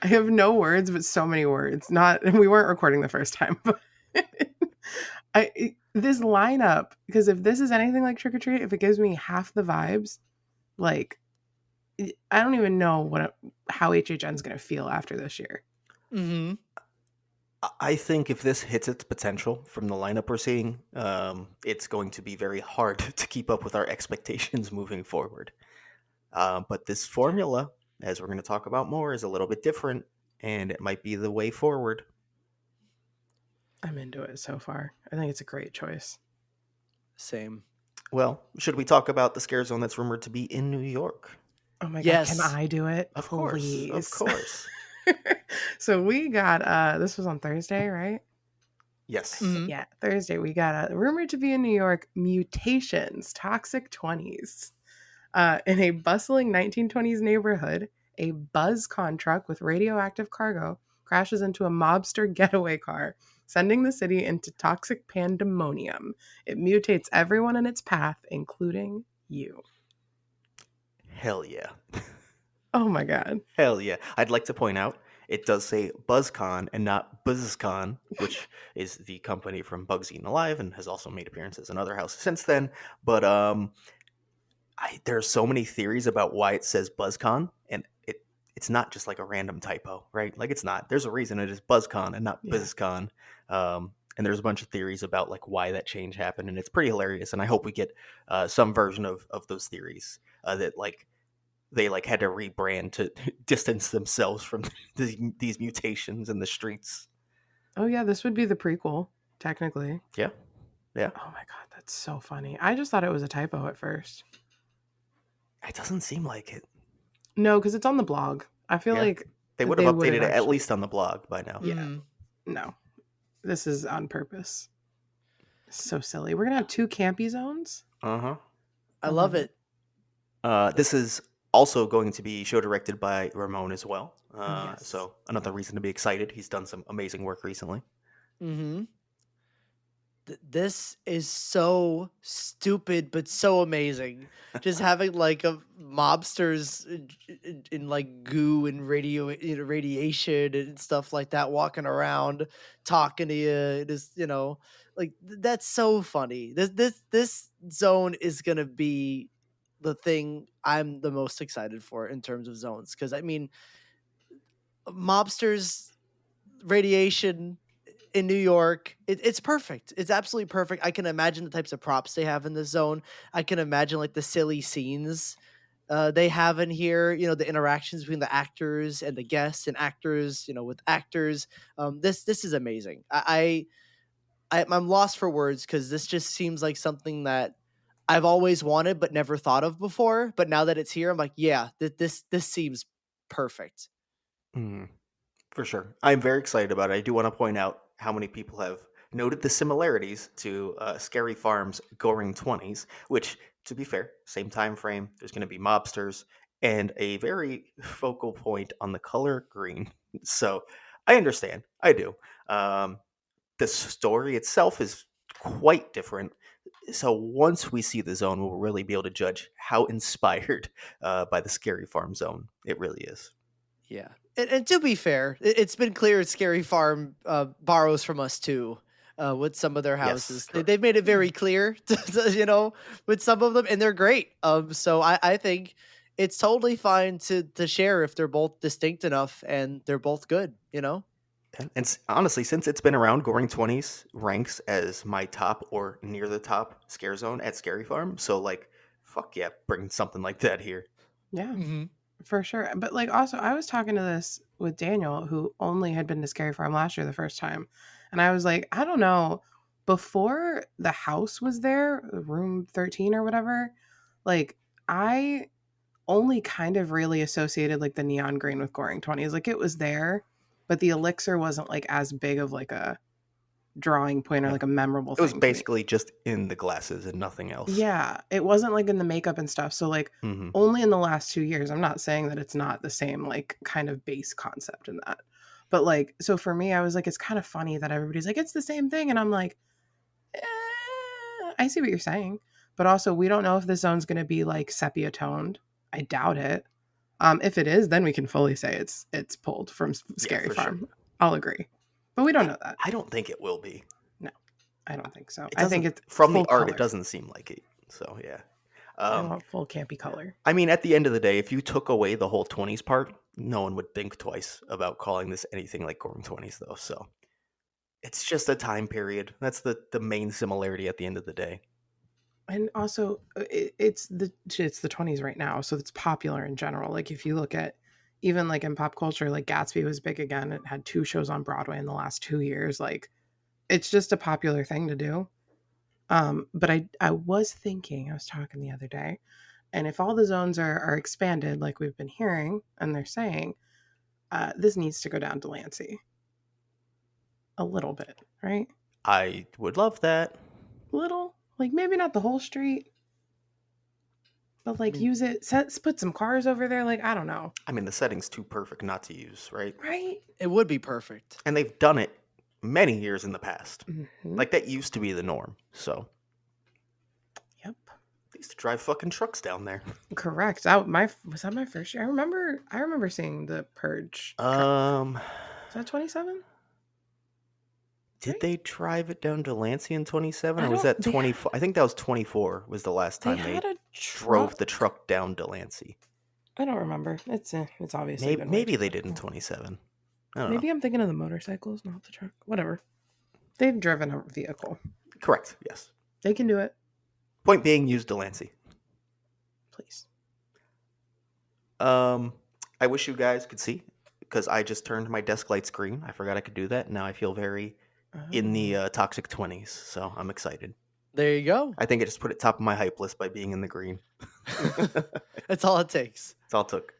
I have no words, but so many words. Not, we weren't recording the first time, but this lineup, because if this is anything like Trick or Treat, if it gives me half the vibes, like I don't even know how HHN's gonna feel after this year. I think if this hits its potential from the lineup we're seeing, it's going to be very hard to keep up with our expectations moving forward. But this formula, as we're going to talk about more, is a little bit different, and it might be the way forward. I'm into it so far. I think it's a great choice. Same. Well, should we talk about the scare zone that's rumored to be in New York? Oh my Yes. God, can I do it? Of Please. course, of course. So we got, this was on Thursday, right? Yes. Yeah, Thursday. We got rumored to be in New York, mutations, toxic 20s. In a bustling 1920s neighborhood, a BuzzCon truck with radioactive cargo crashes into a mobster getaway car, sending the city into toxic pandemonium. It mutates everyone in its path, including you. Hell yeah. Oh my God. Hell yeah. I'd like to point out, it does say BuzzCon and not BuzzCon, which is the company from Bugs Eaten Alive and has also made appearances in other houses since then. But there are so many theories about why it says BuzzCon, and it's not just like a random typo, right? Like it's not. There's a reason it is BuzzCon and not BuzzCon. And there's a bunch of theories about like why that change happened, and it's pretty hilarious. And I hope we get some version of those theories that like they like had to rebrand to distance themselves from these mutations in the streets. Oh yeah, this would be the prequel, technically. Yeah. Yeah. Oh my God, that's so funny. I just thought it was a typo at first. It doesn't seem like it. No, because it's on the blog. I feel like they would have updated it at least on the blog by now. Yeah. No. This is on purpose. So silly. We're gonna have 2 campy zones. I love it. This is also going to be show directed by Ramon as well. Yes. So another reason to be excited. He's done some amazing work recently. This is so stupid but so amazing. Just having like a mobsters in like goo and radiation and stuff like that walking around talking to you. Just like that's so funny. This zone is gonna be the thing I'm the most excited for in terms of zones, because I mean mobsters, radiation in New York. It's perfect. It's absolutely perfect. I can imagine the types of props they have in the zone. I can imagine like the silly scenes they have in here. The interactions between the actors and the guests and actors. With actors. This is amazing. I'm lost for words because this just seems like something that I've always wanted but never thought of before. But now that it's here, I'm like, yeah, this seems perfect. Mm, for sure. I'm very excited about it. I do want to point out how many people have noted the similarities to Scary Farm's Goring 20s, which, to be fair, same time frame. There's going to be mobsters and a very focal point on the color green. So I understand. I do. Um, the story itself is quite different. So once we see the zone, we'll really be able to judge how inspired by the Scary Farm zone it really is. Yeah. And to be fair, it's been clear Scary Farm borrows from us too. With some of their Yes, houses, correct. they've made it Yeah. very clear, with some of them, and they're great. So I think it's totally fine to share if they're both distinct enough and they're both good. And honestly, since it's been around, Goring 20s ranks as my top or near the top scare zone at Scary Farm. So, like, fuck yeah, bring something like that here. Yeah, Hmm. for sure. But like also I was talking to this with Daniel, who only had been to Scary Farm last year the first time. And I was like, I don't know, before the house was there, room 13 or whatever, like I only kind of really associated like the neon green with Goring 20s. Like it was there, but the elixir wasn't like as big of like a drawing point or Yeah. like a memorable It was thing to me. basically just in the glasses and nothing else. Yeah, it wasn't like in the makeup and stuff. So like Hmm. only in the last 2 years. I'm not saying that it's not the same like kind of base concept in that. But like so for me I was like it's kind of funny that everybody's like it's the same thing and I'm like I see what you're saying. But also we don't know if this zone's going to be like sepia toned. I doubt it. If it is, then we can fully say it's pulled from Yeah, Scary for sure. Farm. I'll agree. But we don't I, know that. I don't think it will be. No. I don't think so. It I think doesn't, it's from the full art, it color. doesn't seem like it. So, yeah. I Um, want full campy color. I mean, at the end of the day, if you took away the whole 20s part, no one would think twice about calling this anything like Goring 20s, though. So, it's just a time period. That's the main similarity at the end of the day. And also it's the 20s right now, so it's popular in general. Like if you look at even like in pop culture, like Gatsby was big again. It had 2 shows on Broadway in the last 2 years. Like it's just a popular thing to do. But I was thinking, I was talking the other day, and if all the zones are expanded like we've been hearing and they're saying, this needs to go down to Lansing a little bit, right? I would love that. Little, like maybe not the whole street, but I like mean, use it, put some cars over there. Like I don't know, the setting's too perfect not to use, right? right? It would be perfect. And they've done it many years in the past. Hmm. Like, that used to be the norm. So, Yep, they used to drive fucking trucks down there. correct. Was that my first year? I remember seeing the Purge truck. Um, Is that 27? did Right? they drive it down to Lansing in 27, I or was don't. that 24? I think that was 24 was the last They time had they a drove the truck. truck down to Lansing. I don't remember. It's obviously Maybe been way maybe too they did in long. 27. I don't know. Maybe I'm thinking of the motorcycles, not the truck. Whatever. They've driven a vehicle. Correct. Yes. They can do it. Point being, used Delancey. Please. Um, I wish you guys could see because I just turned my desk lights green. I forgot I could do that. Now I feel very in the Oh. toxic 20s, so I'm excited. There you go. I think I just put it top of my hype list by being in the green. That's all it takes. That's all it took.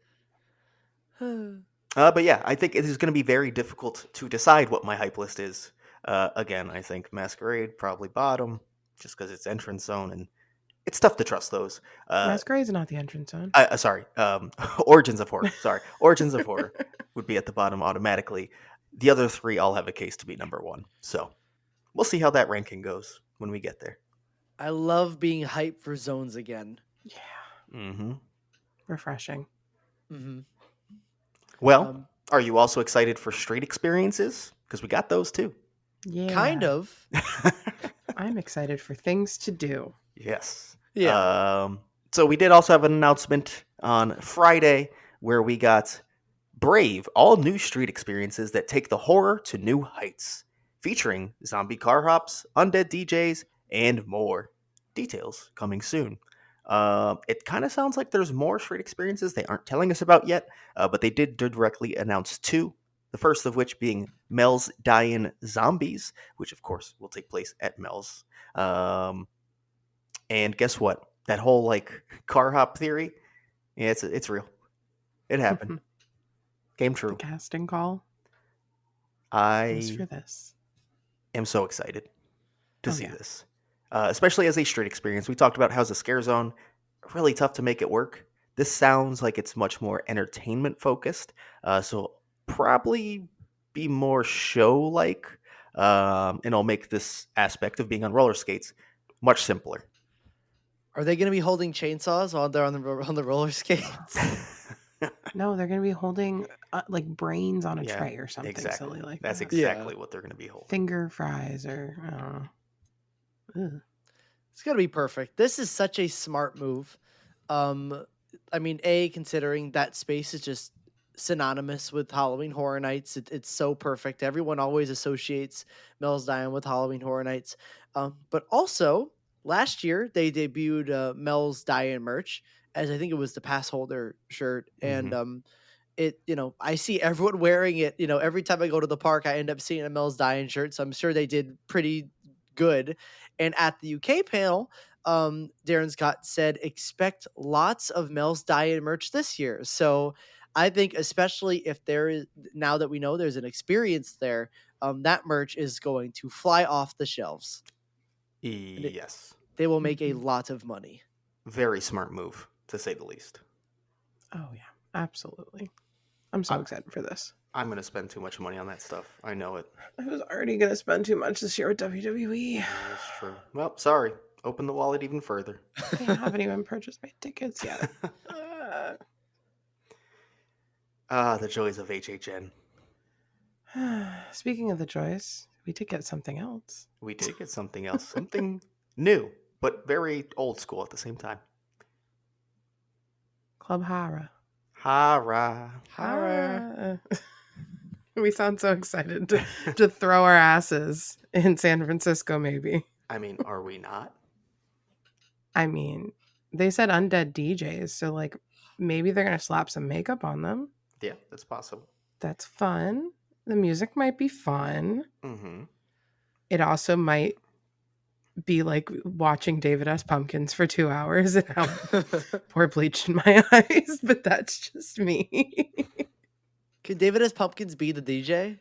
But yeah, I think it is going to be very difficult to decide what my hype list is. Again, I think Masquerade probably bottom, just because it's entrance zone, and it's tough to trust those. Masquerade's not the entrance zone. Sorry, Origins of Horror. Sorry, Origins of Horror would be at the bottom automatically. The other three all have a case to be number one. So we'll see how that ranking goes when we get there. I love being hyped for zones again. Yeah, Mm-hmm. refreshing. Hmm. Well, Um, are you also excited for street experiences? Because we got those too. kind Yeah, of. I'm excited for things to do. Yes. Yeah. So we did also have an announcement on Friday where we got Brave, all new street experiences that take the horror to new heights, featuring zombie car hops, undead DJs, and more. Details coming soon. It kind of sounds like there's more street experiences they aren't telling us about yet, but they did directly announce two. The first of which being Mel's Die-In Zombies, which of course will take place at Mel's. Um, and guess what? That whole like car hop theory, yeah, it's real. It happened. The Came true. casting call was I for this. am so excited to Oh see yeah. this, especially as a street experience. We talked about how's a scare zone really tough to make it work. This sounds like it's much more entertainment focused, so probably be more show like, and I'll make this aspect of being on roller skates much simpler. Are they going to be holding chainsaws while they're on the roller skates? No, they're gonna be holding like brains on a Yeah, tray or something exactly. silly like That's that. Yeah. exactly what they're going to be holding. Finger fries or I don't know. Ugh. It's going to be perfect. This is such a smart move. Um, I mean, considering that space is just synonymous with Halloween Horror Nights, it's so perfect. Everyone always associates Mel's Dion with Halloween Horror Nights. But also, last year they debuted Mel's Dion merch, as I think it was the pass holder shirt, and Mhm. it I see everyone wearing it. Every time I go to the park, I end up seeing a Mel's Dion shirt, so I'm sure they did pretty good. And at the UK panel, Darren Scott said expect lots of Mel's Diet merch this year. So I think especially if there is, now that we know there's an experience there, that merch is going to fly off the shelves, and Yes. they will make a Mhm. lot of money. Very smart move, to say the least. Oh yeah, absolutely. I'm so I, excited for this. I'm going to spend too much money on that stuff. I know it. I was already gonna spend too much this year with WWE. That's true. Well, sorry. Open the wallet even further. I haven't even purchased my tickets yet. Uh, The joys of HHN. Speaking of the joys, we did get something else. We did get something else. Something new, but very old school at the same time. Club Hara. Hara. Horror. We sound so excited to throw our asses in San Francisco, maybe. I mean, are we not? I mean, they said undead DJs, so like maybe they're gonna slap some makeup on them. Yeah, that's possible. That's fun. The music might be fun. Mm-hmm. It also might be like watching David S. Pumpkins for 2 hours and have pour bleach in my eyes, but that's just me. Could David S. Pumpkins be the DJ?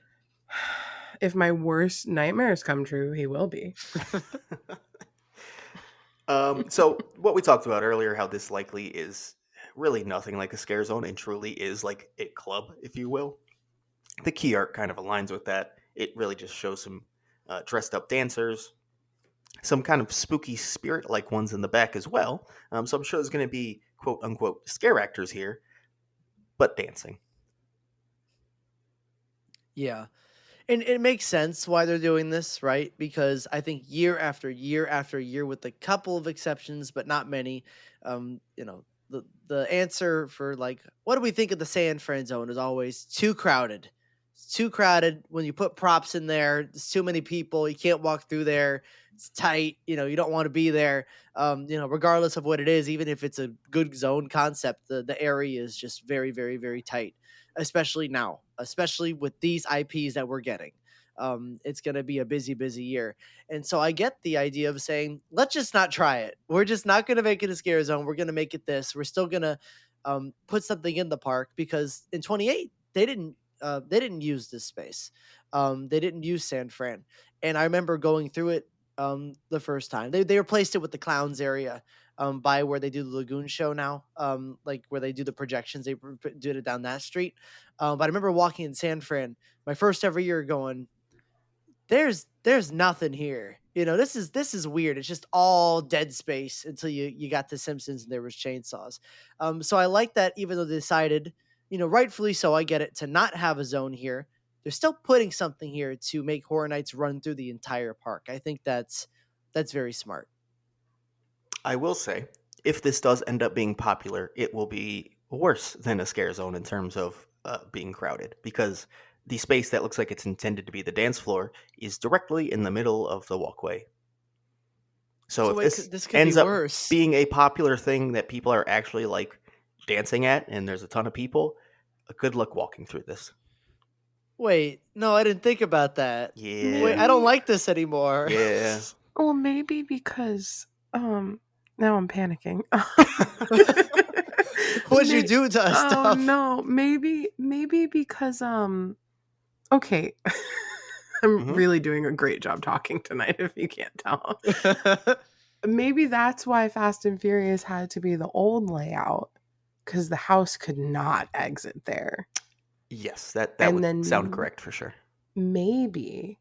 If my worst nightmares come true, he will be. So what we talked about earlier, how this likely is really nothing like a scare zone and truly is like a club, if you will. The key art kind of aligns with that. It really just shows some dressed up dancers, some kind of spooky spirit like ones in the back as well. So I'm sure there's going to be quote unquote scare actors here, but dancing. Yeah. And it makes sense why they're doing this, right? Because I think year after year after year, with a couple of exceptions, but not many, the answer for like, what do we think of the San Fran zone is always too crowded. It's too crowded. When you put props in there, there's too many people. You can't walk through there. It's tight. You don't want to be there. Regardless of what it is, even if it's a good zone concept, the area is just very, very, very tight, especially now, especially with these IPs that we're getting. It's going to be a busy, busy year. And so I get the idea of saying, let's just not try it. We're just not going to make it a scare zone. We're going to make it this. We're still going to put something in the park, because in 28, they didn't use this space. They didn't use San Fran. And I remember going through it the first time. They replaced it with the clowns area by where they do the Lagoon show now, like where they do the projections. They did it down that street. But I remember walking in San Fran my first ever year, going, there's nothing here. This is weird. It's just all dead space until you got the Simpsons and there was chainsaws. So I like that even though they decided, rightfully so, I get it, to not have a zone here, they're still putting something here to make Horror Nights run through the entire park. I think that's very smart. I will say, if this does end up being popular, it will be worse than a scare zone in terms of being crowded because the space that looks like it's intended to be the dance floor is directly in the middle of the walkway. So if So this this could be ends up worse. being a popular thing that people are actually like dancing at and there's a ton of people, good luck walking through this. Wait, no, I didn't think about that. Wait, Yeah. I don't Maybe, like this anymore. Yeah. well, maybe because now I'm panicking. What'd you May- do to us, oh stuff? no, maybe because okay. I'm Hmm. really doing a great job talking tonight, if you can't tell. Maybe that's why Fast and Furious had to be the old layout, because the house could not exit there. Yes, that And would sound then correct for sure. maybe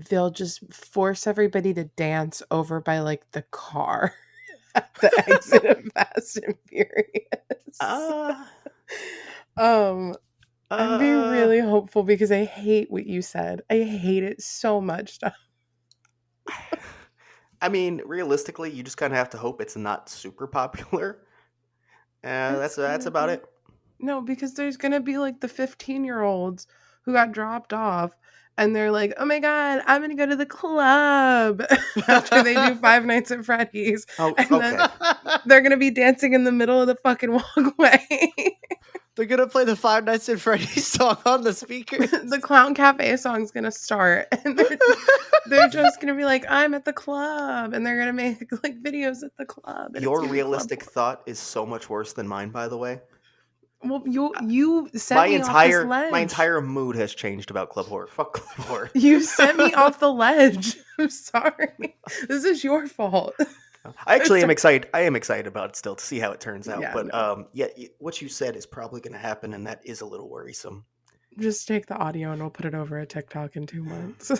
they'll just force everybody to dance over by like the car at the exit of Fast and Furious. Uh, Um, I'm being uh, really hopeful because I hate what you said. I hate it so much. I mean, realistically, you just kind of have to hope it's not super popular. It's That's gonna about be it. no, because there's gonna be like the 15-year-olds who got dropped off and they're like, oh my god, I'm gonna go to the club after they do Five Nights at Freddy's. Oh, And then okay. they're gonna be dancing in the middle of the fucking walkway. They're gonna play the Five Nights at Freddy's song on the speakers. The Clown Cafe song's gonna start and they're just gonna be like, I'm at the club, and they're gonna make like videos at the club, and it's Your gonna be club realistic thought is so much worse than mine, by the way. well, you My sent me off this my ledge. entire mood has changed about Club Horror. Fuck Club Horror. You sent me off the ledge. I'm sorry. This is your fault. I actually am Sorry. excited. I am excited about it still to see how it turns out. Yeah, But no. yeah, what you said is probably going to happen, and that is a little worrisome. Just take the audio and we'll put it over a TikTok in 2 months.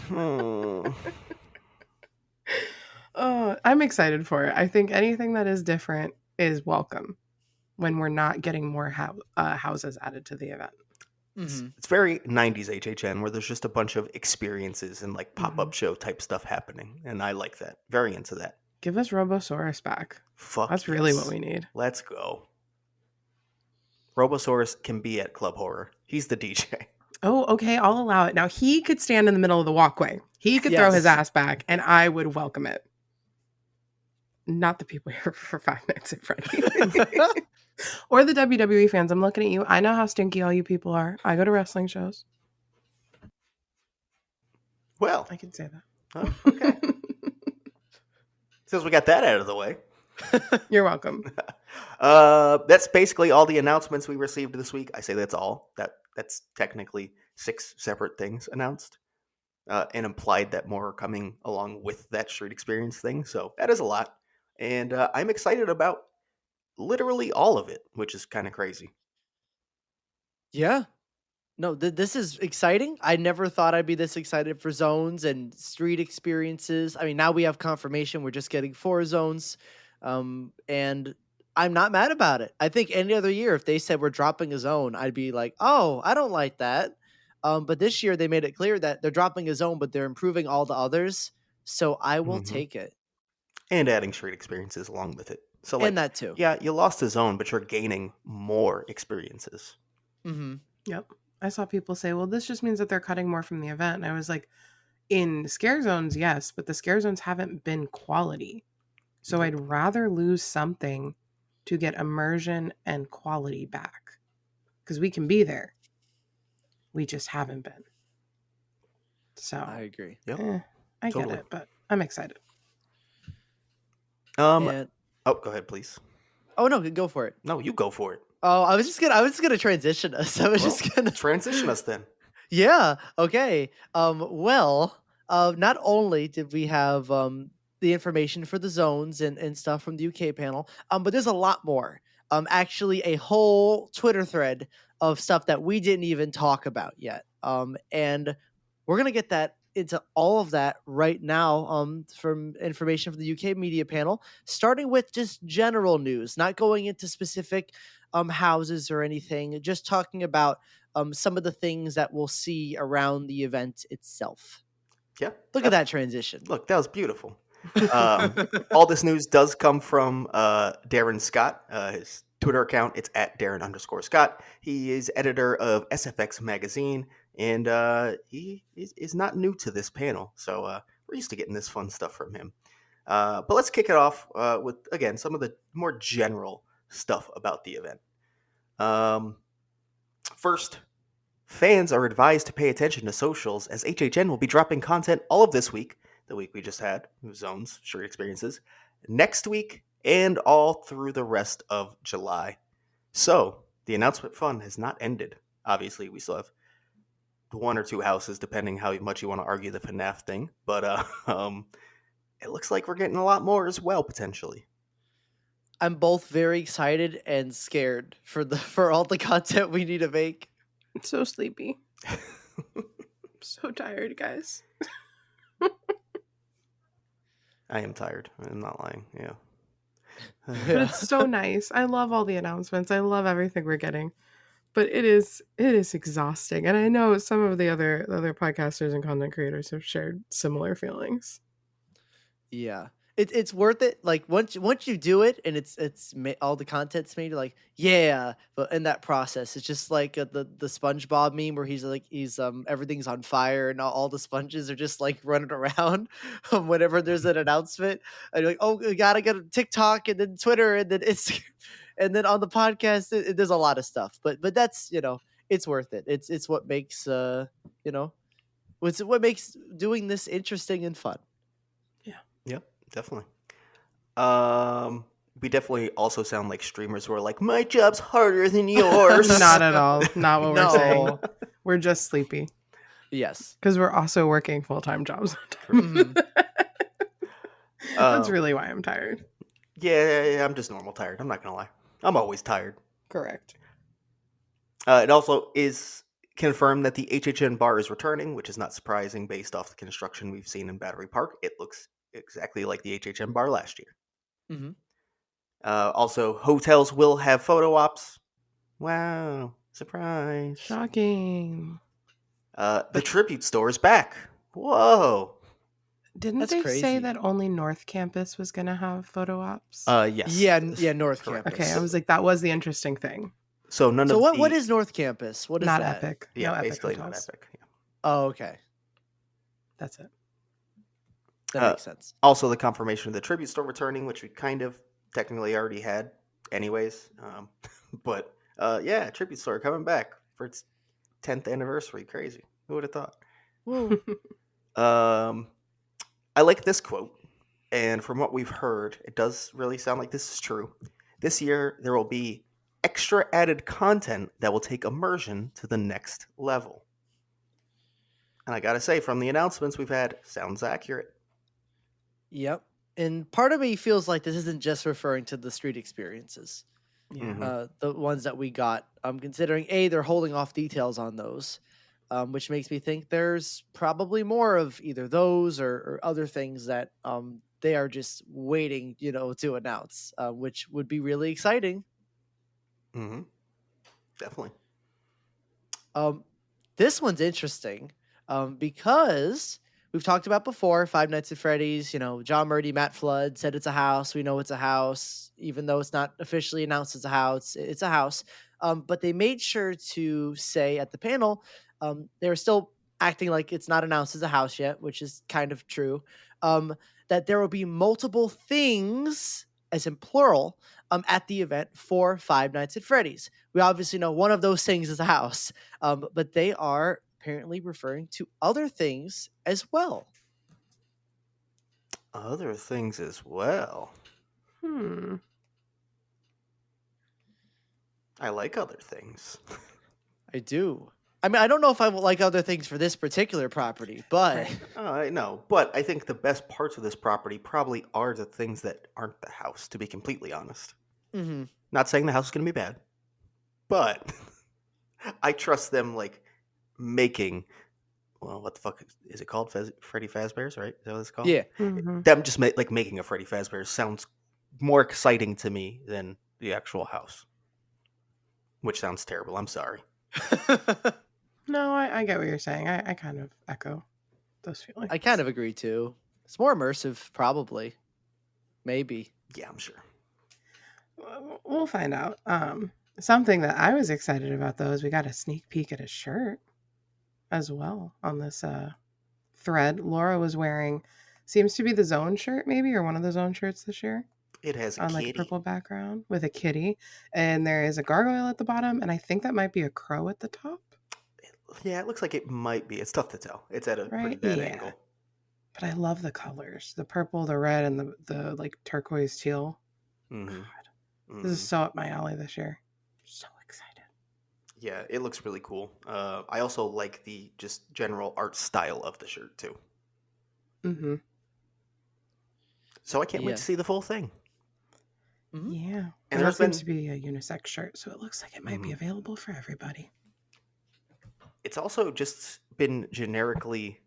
Hmm. Oh, I'm excited for it. I think anything that is different is welcome when we're not getting more houses added to the event. Mhm. It's very 90s HHN where there's just a bunch of experiences and like pop Mm-hmm. up show type stuff happening, and I like that. Very into that. Give us Robosaurus back. Fuck. That's really what yes. we need. Let's go. Robosaurus can be at Club Horror. He's the DJ. Oh, okay, I'll allow it. Now, he could stand in the middle of the walkway. He could throw his Yes. ass back, and I would welcome it. Not the people here for Five Nights at Freddy's. Or the WWE fans. I'm looking at you. I know how stinky all you people are. I go to wrestling shows. Well, I can say that. oh, okay. Since we got that out of the way, You're welcome. that's basically all the announcements we received this week. I say that's all. That's technically 6 separate things announced, and implied that more are coming along with that street experience thing. So that is a lot, and I'm excited about literally all of it, which is kind of crazy. Yeah. No, this is exciting. I never thought I'd be this excited for zones and street experiences. I mean, now we have confirmation. We're just getting 4 zones. And I'm not mad about it. I think any other year, if they said we're dropping a zone, I'd be like, oh, I don't like that. But this year they made it clear that they're dropping a zone, but they're improving all the others. So I will Hmm. take it. And adding street experiences along with it. So And like, that too. yeah, you lost a zone, but you're gaining more experiences. Mm-hmm. Yep. I saw people say, well, this just means that they're cutting more from the event. And I was like, in scare zones, yes, but the scare zones haven't been quality. So Nope. I'd rather lose something to get immersion and quality back. Because we can be there. We just haven't been. So I agree. Yep. I Totally. get it, but I'm excited. And Oh, go ahead, please. oh no, go for it. No, you go for it. Oh, I was just gonna transition us. I was Well, just gonna transition us then. Yeah. Okay. Well, not only did we have the information for the zones and stuff from the UK panel, but there's a lot more. Actually, a whole Twitter thread of stuff that we didn't even talk about yet. And We're gonna get that into all of that right now. From information from the UK media panel, starting with just general news, not going into specific houses or anything, just talking about some of the things that we'll see around the event itself. Yeah, Look at that transition. look, that was beautiful. Um, all this news does come from Darren Scott. His Twitter account, it's at Darren_Scott. He is editor of SFX magazine, and he is not new to this panel. So we're used to getting this fun stuff from him. But let's kick it off with, again, some of the more general stuff about the event. First, fans are advised to pay attention to socials as HHN will be dropping content all of this week, the week we just had, Zones, Street Experiences, next week, and all through the rest of July. So, the announcement fun has not ended. Obviously, we still have one or two houses, depending how much you want to argue the FNAF thing, but it looks like we're getting a lot more as well, potentially. I'm both very excited and scared for all the content we need to make. I'm so sleepy. So tired, guys. I am tired. I'm not lying. Yeah. But it's so nice. I love all the announcements. I love everything we're getting. But it is exhausting. And I know some of the other podcasters and content creators have shared similar feelings. Yeah, it's worth it. Like once you do it and all the content's made, you're like, yeah. But in that process, it's just like the SpongeBob meme where he's everything's on fire and all the sponges are just like running around whenever there's an announcement. And you're like, oh, we gotta get a TikTok and then Twitter and then Instagram, and then on the podcast, there's a lot of stuff. But that's it's worth it. It's what makes what makes doing this interesting and fun. Yep, definitely. We definitely also sound like streamers who are like, my job's harder than yours. Not at all. Not what we're saying. No. We're just sleepy. Yes. Because we're also working full-time jobs. Mhm. That's really why I'm tired. Yeah, I'm just normal tired. I'm not gonna lie. I'm always tired. Correct. It also is confirmed that the HHN bar is returning, which is not surprising based off the construction we've seen in Battery Park. It looks exactly like the HHN bar last year. Mhm. Also, hotels will have photo ops. Wow, surprise. Shocking. The tribute store is back. Whoa. Didn't That's they crazy. say that only North Campus was going to have photo ops? Yes. Yeah, North Correct. Campus. Okay, I was like, that was the interesting thing. So what is North Campus? What is Not that? Epic. Yeah, No Epic basically not hotels. Epic. Yeah. Oh, okay. That's it. That makes sense. Also, the confirmation of the tribute store returning, which we kind of technically already had, anyways. But yeah, tribute store coming back for its 10th anniversary. Crazy. Who would have thought? Woo. I like this quote, and from what we've heard, it does really sound like this is true. This year, there will be extra added content that will take immersion to the next level. And I gotta say, from the announcements we've had, sounds accurate. Yep. And part of me feels like this isn't just referring to the street experiences, Yeah. Mhm. the ones that we got. Considering they're holding off details on those, which makes me think there's probably more of either those or other things that they are just waiting, to announce, which would be really exciting. Mm-hmm. Definitely. This one's interesting because we've talked about before Five Nights at Freddy's. John Murdy, Matt Flood said it's a house. We know it's a house, even though it's not officially announced as a house. It's a house. But they made sure to say at the panel they were still acting like it's not announced as a house yet, which is kind of true. That there will be multiple things, as in plural, at the event for Five Nights at Freddy's. We obviously know one of those things is a house, but they are apparently referring to other things as well. Other things as well. I like other things. I do. I mean, I don't know if I will like other things for this particular property, but No, but I think the best parts of this property probably are the things that aren't the house, to be completely honest. Mhm. Not saying the house is going to be bad, but I trust them, like, making well, what the fuck is it called? Freddy Fazbear's, right? Is that what it's called? Yeah. Hmm. Them just like making a Freddy Fazbear's sounds more exciting to me than the actual house, which sounds terrible. I'm sorry. No, I get what you're saying. I kind of echo those I feelings. kind of agree too. It's more immersive, probably. Maybe. Yeah, I'm sure. We'll find out. Something that I was excited about though is we got a sneak peek at a shirt as well on this thread. Laura was wearing, seems to be the Zone shirt maybe, or one of the Zone shirts this year, It has a on like a kitty. purple background with a kitty, and there is a gargoyle at the bottom, and I think that might be a crow at the top. Yeah, it looks like it might be. It's tough to tell. It's at a pretty Right? bad Yeah. angle. But I love the colors, the purple, the red, and the like turquoise teal. Mm-hmm. God, this is so up my alley this year. So excited. Yeah, it looks really cool. I also like the just general art style of the shirt too. Mm-hmm. So I can't wait Yeah. to see the full thing. Mhm. Yeah. And And there's that seems been to be a unisex shirt, so it looks like it might be available for everybody. it's also just been generically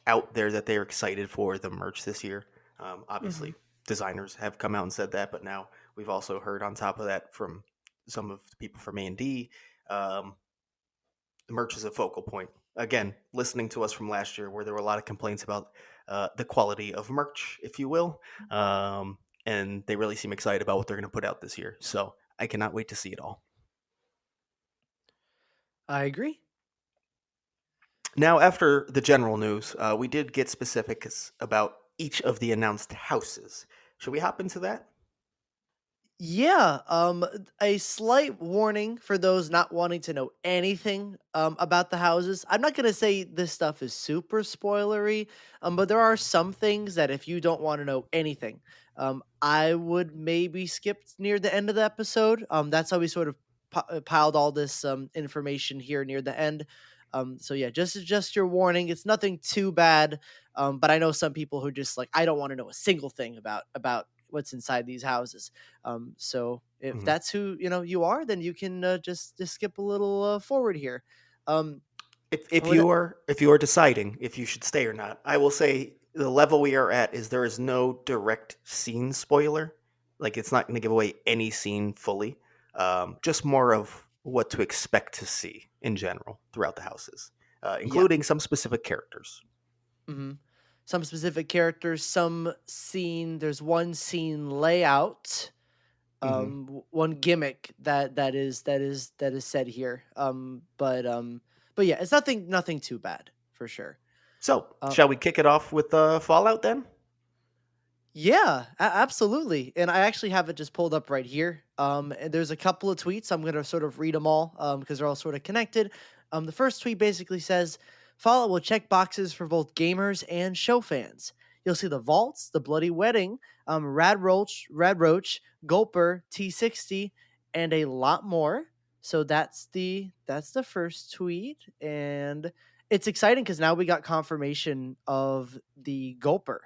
out there that they're excited for the merch this year. Obviously, designers have come out and said that, but now we've also heard on top of that from some of the people from A&D, the merch is a focal point. Again, listening to us from last year, where there were a lot of complaints about the quality of merch, if you will, and they really seem excited about what they're going to put out this year. So I cannot wait to see it all. I agree. Now, after the general news, we did get specifics about each of the announced houses. Should we hop into that? Yeah, a slight warning for those not wanting to know anything about the houses. I'm not gonna say this stuff is super spoilery, but there are some things that if you don't want to know anything, I would maybe skip near the end of the episode. That's how we sort of piled all this information here near the end. So yeah, just your warning. It's nothing too bad, but I know some people who just like I don't want to know a single thing about what's inside these houses. So if Mhm. that's who you are, then you can just skip a little forward here. Um, If with you are deciding if you should stay or not, I will say the level we are at is there is no direct scene spoiler. Like it's not going to give away any scene fully. Just more of what to expect to see in general throughout the houses, Yeah, including some specific characters. hmm some specific characters, some scene. There's one scene layout, Hmm. one gimmick that is said here. But yeah, it's nothing too bad for sure. So, Uh, shall we kick it off with Fallout then? Yeah, absolutely. And I actually have it just pulled up right here. And there's a couple of tweets. I'm going to sort of read them all because they're all sort of connected. The first tweet basically says Fallout will check boxes for both gamers and show fans. You'll see the vaults, the bloody wedding, Rad Roach, Gulper, T60, and a lot more. So that's the first tweet, and it's exciting because now we got confirmation of the Gulper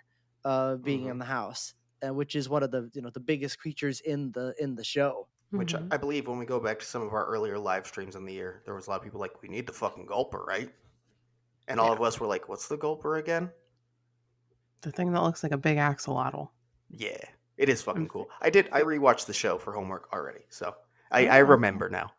being Hmm. in the house, which is one of the biggest creatures in the show. Which Mm-hmm. I believe when we go back to some of our earlier live streams on the year, there was a lot of people like, we need the fucking gulper, right? And all Yeah. of us were like, what's the gulper again? The thing that looks like a big axolotl. Yeah, it is fucking I'm cool. I rewatched the show for homework already, so I Oh, okay. remember now.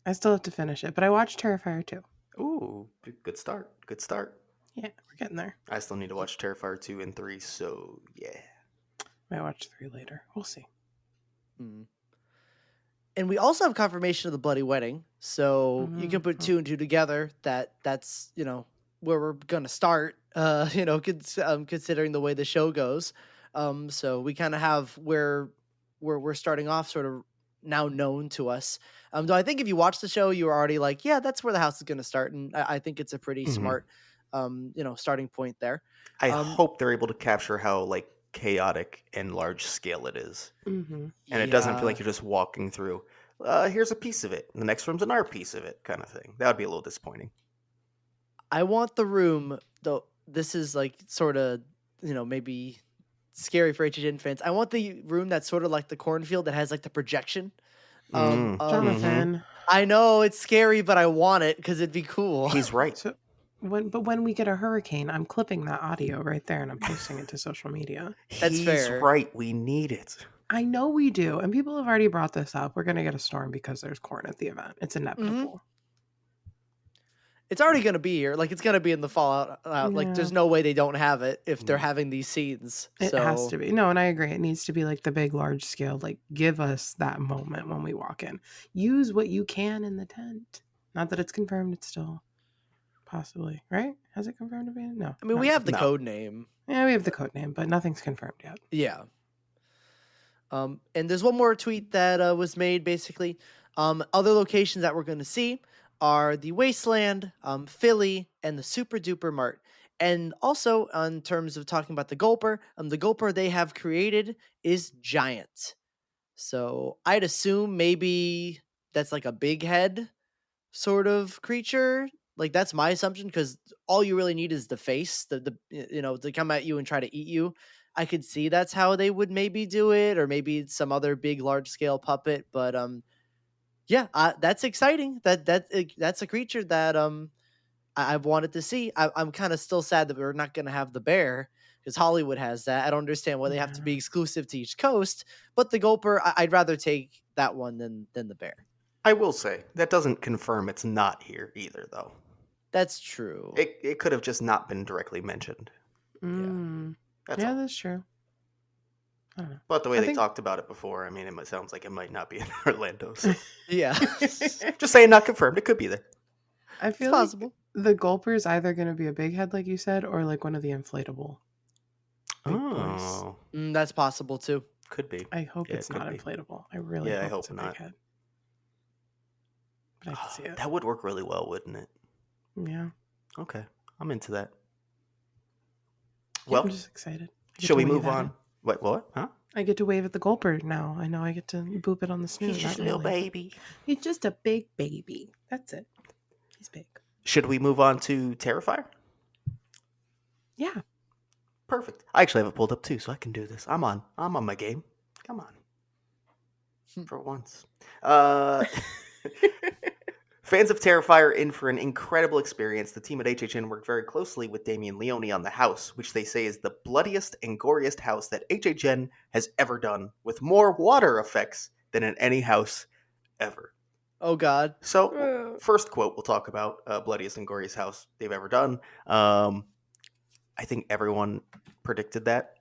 I still have to finish it, but I watched Terrifier too. Ooh, good start. Good start. Yeah, we're getting there. I still need to watch Terrifier 2 and 3, so yeah. Might watch 3 later. We'll see. Mm. And we also have confirmation of the bloody wedding, so you can put Mhm. two and two together. That's where we're gonna start. Considering the way the show goes, so we kind of have where we're starting off, sort of now known to us. Though I think if you watch the show, you're already like, yeah, that's where the house is gonna start, and I think it's a pretty Hmm. smart, starting point there. I Um, hope they're able to capture how like chaotic and large scale it is, Mhm. and it doesn't feel yeah, like you're just walking through. Here's a piece of it. And the next room's another piece of it, kind of thing. That would be a little disappointing. I want the room though. This is like sort of maybe scary for HHN fans. I want the room that's sort of like the cornfield that has like the projection. Mm. Of Hmm. Jonathan. I know it's scary, but I want it because it'd be cool. He's right. So When we get a hurricane, I'm clipping that audio right there and I'm posting it to social media. That's He's fair. right. We need it. I know we do, and people have already brought this up. We're gonna get a storm because there's corn at the event. It's Hmm. inevitable. It's already gonna be here. Like it's gonna be in the fallout. Like Yeah, there's no way they don't have it if they're Mm. having these scenes. it has So to be. No, and I agree. It needs to be like the big, large scale. Like, give us that moment when we walk in. Use what you can in the tent. Not that it's confirmed. It's still possibly right. Has it confirmed to be? No, I mean, not we yet. have the No. code name. Yeah, we have the code name, but nothing's confirmed yet. Yeah. And there's one more tweet that was made basically. Other locations that we're going to see are the Wasteland, Philly, and the Super Duper Mart. And also, in terms of talking about the Gulper they have created is giant. So I'd assume maybe that's like a big head sort of creature. Like that's my assumption because all you really need is the face, to come at you and try to eat you. I could see that's how they would maybe do it, or maybe some other big, large scale puppet. But yeah, that's exciting. That's a creature that I've wanted to see. I'm kind of still sad that we're not going to have the bear because Hollywood has that. I don't understand why they have to be Yeah. exclusive to each coast. But the Gulper, I'd rather take that one than the bear. I will say that doesn't confirm it's not here either, though. That's true. It could have just not been directly mentioned. That's Yeah, all. that's true. I don't know. But the way I they think- talked about it before, I mean, sounds like it might not be in Orlando. So. Yeah, Just saying, not confirmed. It could be there. I it's feel like possible. the Gulper is either going to be a big head, like you said, or like one of the inflatable big boys. Oh, That's possible too. could be. I hope Yeah, it's it could not be. inflatable. I really Yeah, I hope hope it's a not. big head. But I can see it. That would work really well, wouldn't it? Yeah. Okay, I'm into that. Yeah, Well, I'm just excited. I get shall to we wave move at on? it. What? Huh? I get to wave at the Gulper now. I know I get to boop it on the snoot. He's just Not a little really. baby. He's just a big baby. That's it. He's big. Should we move on to Terrifier? Yeah. Perfect. I actually have it pulled up too, so I can do this. I'm on my game. Come on. For once. Fans of Terrifier in for an incredible experience. The team at HHN worked very closely with Damian Leone on the house, which they say is the bloodiest and goriest house that HHN has ever done, with more water effects than in any house ever. Oh God. So, first quote we'll talk about, bloodiest and goriest house they've ever done. I think everyone predicted that,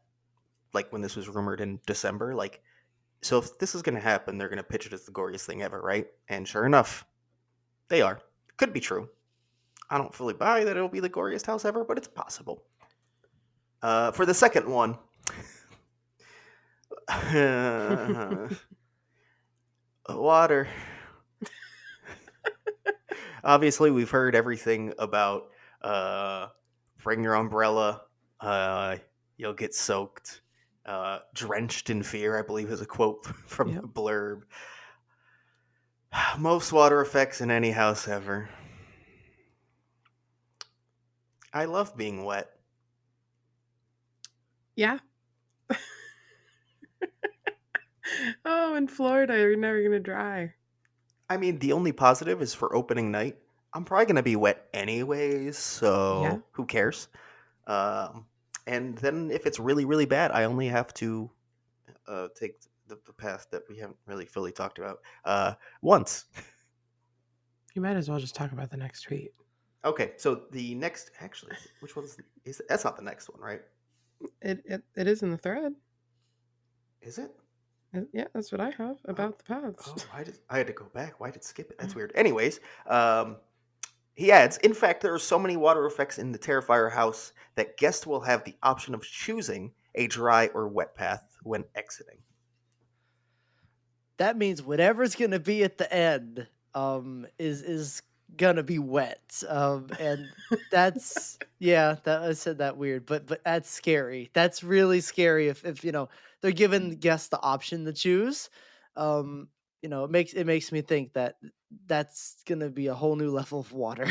like when this was rumored in December. Like, so if this is going to happen, they're going to pitch it as the goriest thing ever, right? And sure enough, they are. Could be true. I don't fully buy that it'll be the goriest house ever, but it's possible. For the second one, water. Obviously, we've heard everything about bring your umbrella, you'll get soaked, drenched in fear, I believe is a quote from the blurb. Most water effects in any house ever. I love being wet. Yeah. Oh, in Florida, you're never going to dry. I mean, the only positive is for opening night. I'm probably going to be wet anyways, so Yeah. who cares? And then if it's really, really bad, I only have to take the path that we haven't really fully talked about once. You might as well just talk about the next tweet. Okay, so the next, actually, which one's, that's not the next one, right? It is in the thread. Is it? Yeah, that's what I have about the paths. Oh, I had to go back. Why did it skip it? That's weird. Anyways, he adds, in fact, there are so many water effects in the Terrifier house that guests will have the option of choosing a dry or wet path when exiting. That means whatever's gonna be at the end is gonna be wet. And that's that I said that weird, but that's scary. That's really scary if they're giving guests the option to choose. It makes me think that that's gonna be a whole new level of water.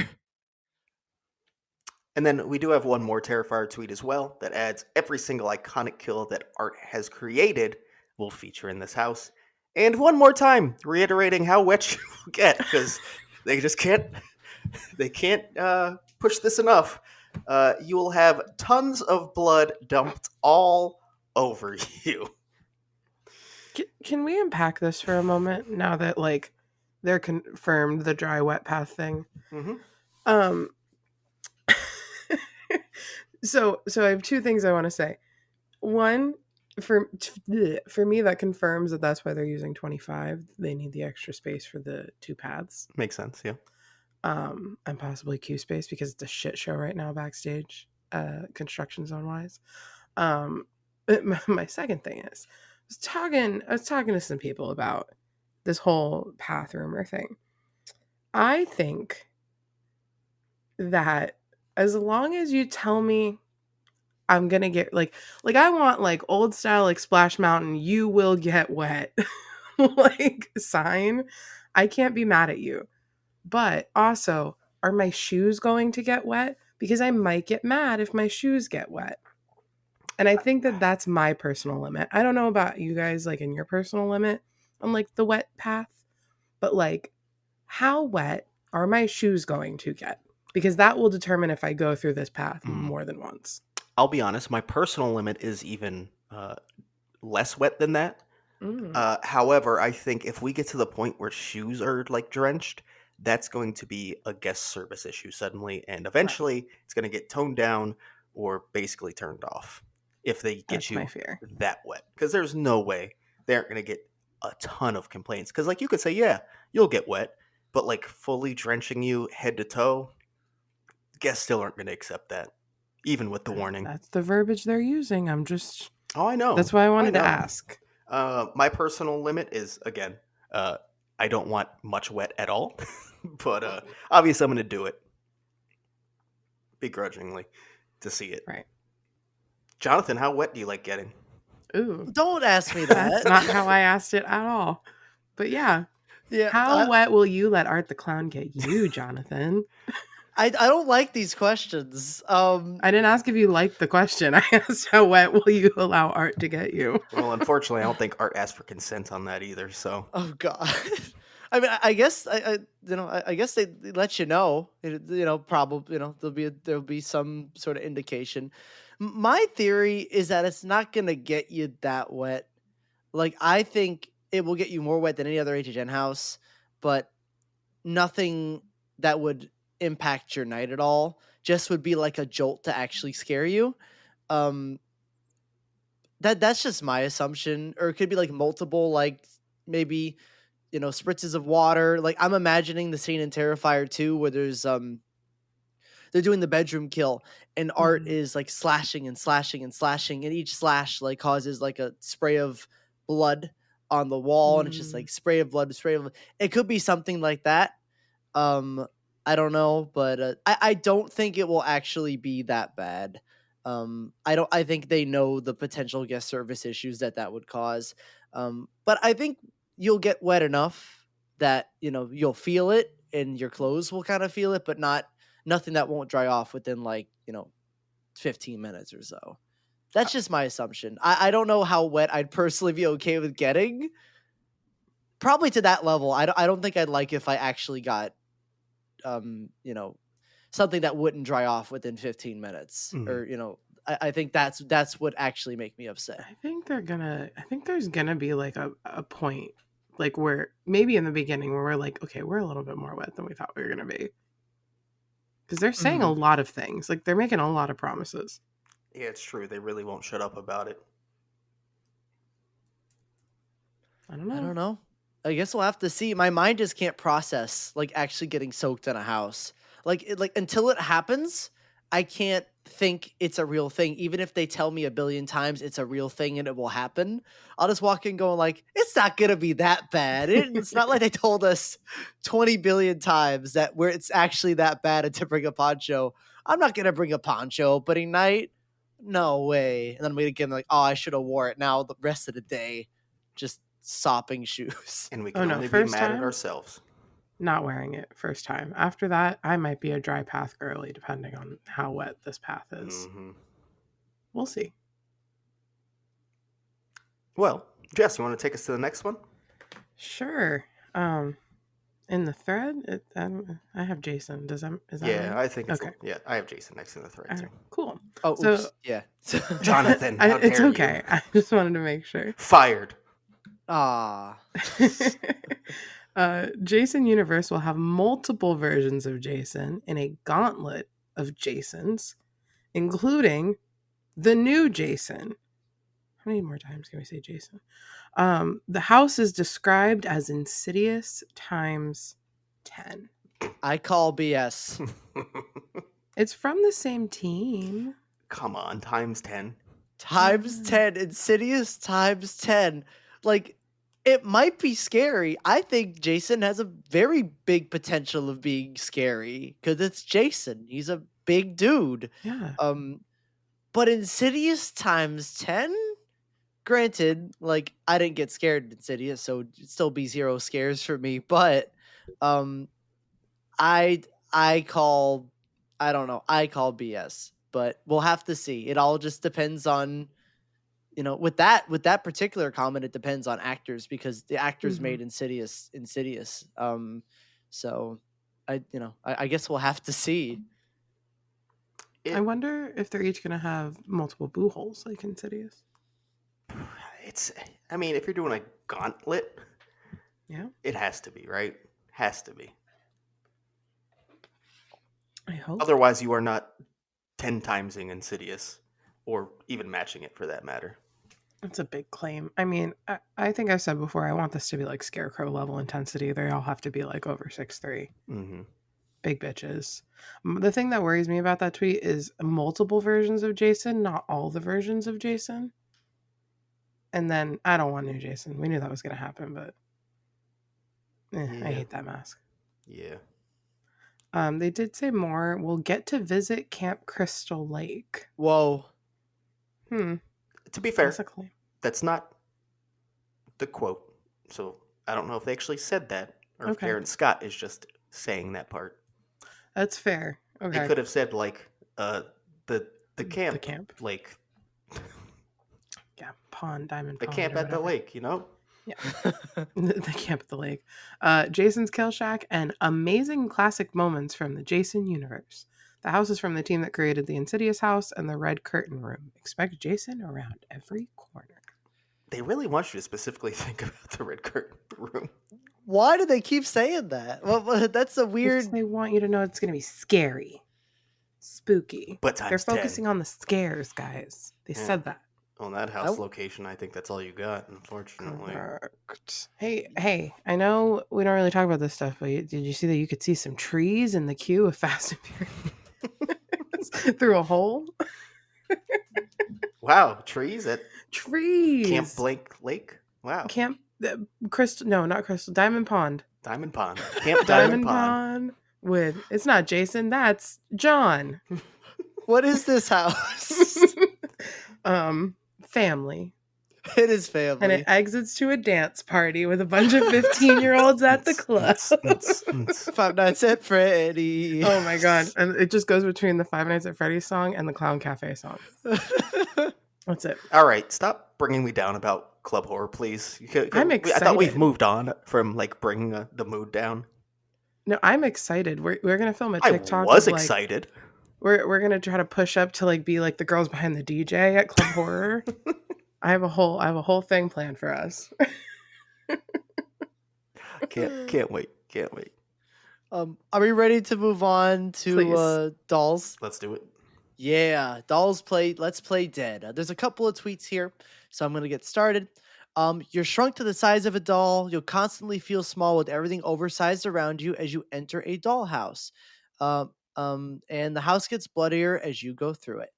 And then we do have one more Terrifier tweet as well that adds every single iconic kill that art has created will feature in this house. And one more time, reiterating how wet you will get, because they just can't push this enough, you will have tons of blood dumped all over you. Can we unpack this for a moment now that like they're confirmed the dry wet path thing? Mm-hmm. Um so I have two things I want to say. One, for me that confirms that that's why they're using 25. They need the extra space for the two paths. Makes sense, yeah. And possibly queue space because it's a shit show right now backstage, construction zone wise. My second thing is I was talking to some people about this whole path rumor thing. I think that as long as you tell me I'm gonna get like I want like old style like Splash Mountain, you will get wet like sign, I can't be mad at you. But also, are my shoes going to get wet? Because I might get mad if my shoes get wet. And I think that that's my personal limit. I don't know about you guys, like in your personal limit on like the wet path, but like how wet are my shoes going to get? Because that will determine if I go through this path more than once. I'll be honest, my personal limit is even less wet than that. However, I think if we get to the point where shoes are like drenched, that's going to be a guest service issue suddenly, and eventually it's going to get toned down or basically turned off if they get That's my you fear. that wet. Because there's no way they aren't going to get a ton of complaints. Because like you could say, yeah, you'll get wet, but like fully drenching you head to toe, guests still aren't going to accept that, even with the warning. That's the verbiage they're using. Oh, I know. That's why I I wanted to know. ask. My personal limit is again, I don't want much wet at all, but obviously I'm going to do it begrudgingly to see it. Right. Jonathan, how wet do you like getting? Ooh, Don't ask me that's that. not how I asked it at all. But yeah, Yeah, how wet will you let Art the Clown get you, Jonathan? I don't like these questions. I didn't ask if you liked the question. I asked how wet will you allow Art to get you? Well, unfortunately, I don't think Art asked for consent on that either. So Oh God. I mean, I guess I guess they let you know. Probably there'll be some sort of indication. My theory is that it's not gonna get you that wet. Like I think it will get you more wet than any other HHN house, but nothing that would impact your night at all. Just would be like a jolt to actually scare you. Um, that's just my assumption, or it could be like multiple, like maybe spritzes of water. Like I'm imagining the scene in Terrifier 2 where they're doing the bedroom kill and Art is like slashing and slashing and slashing, and each slash like causes like a spray of blood on the wall, and it's just like spray of blood, spray of blood. It could be something like that. I don't know, but I don't think it will actually be that bad. I think they know the potential guest service issues that would cause. But I think you'll get wet enough that you'll feel it, and your clothes will kind of feel it, but nothing that won't dry off within like 15 minutes or so. That's just my assumption. I don't know how wet I'd personally be okay with getting. Probably to that level. I don't think I'd like if I actually got something that wouldn't dry off within 15 minutes, or I think that's what actually make me upset. I think there's gonna be like a point like where maybe in the beginning where we're like, okay, we're a little bit more wet than we thought we were gonna be. Because they're saying a lot of things. Like they're making a lot of promises. yeah, it's true. They really won't shut up about it. I don't know. I don't know. I guess we'll have to see. My mind just can't process like actually getting soaked in a house. Like until it happens, I can't think it's a real thing. Even if they tell me a billion times it's a real thing and it will happen, I'll just walk in going like, it's not gonna be that bad. It's not like they told us 20 billion times that where it's actually that bad and to bring a poncho. I'm not gonna bring a poncho opening night. No way. And then we again like, oh, I should have wore it now the rest of the day. Just sopping shoes. And we Oh can no, only be first mad at time? ourselves. Not wearing it first time. After that, I might be a dry path girly depending on how wet this path is. We'll see. Well, Jess, you want to take us to the next one? Sure. In the thread, I have Jason. Is that Yeah, right? I think it's Okay. yeah. I have Jason next in the thread All too. right. Cool. Oh, So, oops. Yeah. Jonathan, how it's dare you? okay. I just wanted to make sure. Fired. Ah. Jason Universe will have multiple versions of Jason in a gauntlet of Jasons, including the new Jason. How many more times can we say Jason? The house is described as Insidious times 10. I call BS. It's from the same team. Come on, times 10. Times 10. Insidious times 10. Like, it might be scary. I think Jason has a very big potential of being scary because it's Jason. He's a big dude. Yeah. But Insidious times 10? Granted, like, I didn't get scared in Insidious, so it'd still be 0 scares for me, but um I call I don't know. I call BS, but we'll have to see. It all just depends on, with that particular comment, it depends on actors because the actors Mhm. made Insidious. So I guess we'll have to see. I wonder if they're each going to have multiple boo holes like Insidious. It's. I mean, if you're doing a gauntlet, Yeah. it has to be right. Has to be. I hope. Otherwise, you are not 10 timesing Insidious, or even matching it for that matter. That's a big claim. I mean, I think I've said before, I want this to be like Scarecrow level intensity. They all have to be like over 6'3". Mm-hmm. Big bitches. The thing that worries me about that tweet is multiple versions of Jason, not all the versions of Jason. And then I don't want new Jason. We knew that was going to happen, but I hate that mask. Yeah. They did say more. We'll get to visit Camp Crystal Lake. Whoa. To be fair, That's a claim. that's not the quote. So I don't know if they actually said that, or if Aaron Scott is just saying that part. That's fair. Okay. They could have said like the camp, lake. Yeah, pond, diamond the pond. camp at the lake, you know? Yeah. The camp at the lake. Jason's Kill Shack and amazing classic moments from the Jason universe. The house is from the team that created the Insidious house and the Red Curtain Room. Expect Jason around every corner. They really want you to specifically think about the Red Curtain Room. Why do they keep saying that? Well, that's a weird. Because they want you to know it's going to be scary, spooky. But they're focusing on the scares, guys. They said that. On that house location, I think that's all you got, unfortunately. Correct. Hey, I know we don't really talk about this stuff, but did you see that you could see some trees in the queue of Fast and Furious through a hole? Wow, trees at trees. Camp Blank Lake? Wow. Camp Crystal, no, not Crystal, Diamond Pond. Diamond Pond. Camp Diamond Pond. With, it's not Jason, that's John. What is this house? Family. It is family. And it exits to a dance party with a bunch of 15-year-olds at the club. Five Nights at Freddy. Oh my god. And it just goes between the Five Nights at Freddy's song and the Clown Cafe song. That's it. All right, stop bringing me down about club horror, please. I'm excited. I thought we've moved on from like bringing the mood down. No, I'm excited. We're going to film a TikTok. I was excited. We're going to try to push up to like be like the girls behind the DJ at Club Horror. I have a whole thing planned for us. Can't wait. Are we ready to move on to dolls? Let's do it. Yeah, let's play dead. There's a couple of tweets here, so I'm going to get started. You're shrunk to the size of a doll. You'll constantly feel small with everything oversized around you as you enter a dollhouse. And the house gets bloodier as you go through it.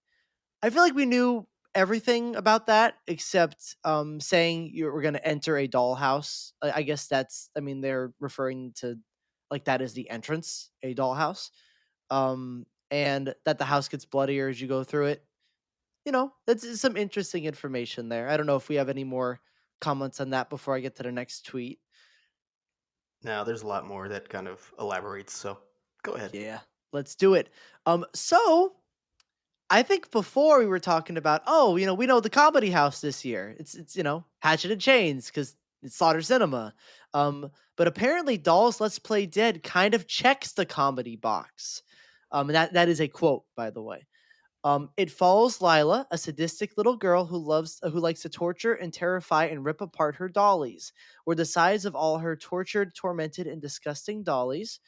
I feel like we knew everything about that except saying we're going to enter a dollhouse. I guess they're referring to like that as the entrance, a dollhouse. And that the house gets bloodier as you go through it. That's some interesting information there. I don't know if we have any more comments on that before I get to the next tweet. No, there's a lot more that kind of elaborates, so go ahead. Yeah, let's do it. So I think before we were talking about, we know the comedy house this year. It's Hatchet and Chains because it's Slaughter Cinema. But apparently, Dolls Let's Play Dead kind of checks the comedy box. That is a quote, by the way. It follows Lila, a sadistic little girl who likes to torture and terrify and rip apart her dollies. We're the size of all her tortured, tormented, and disgusting dollies.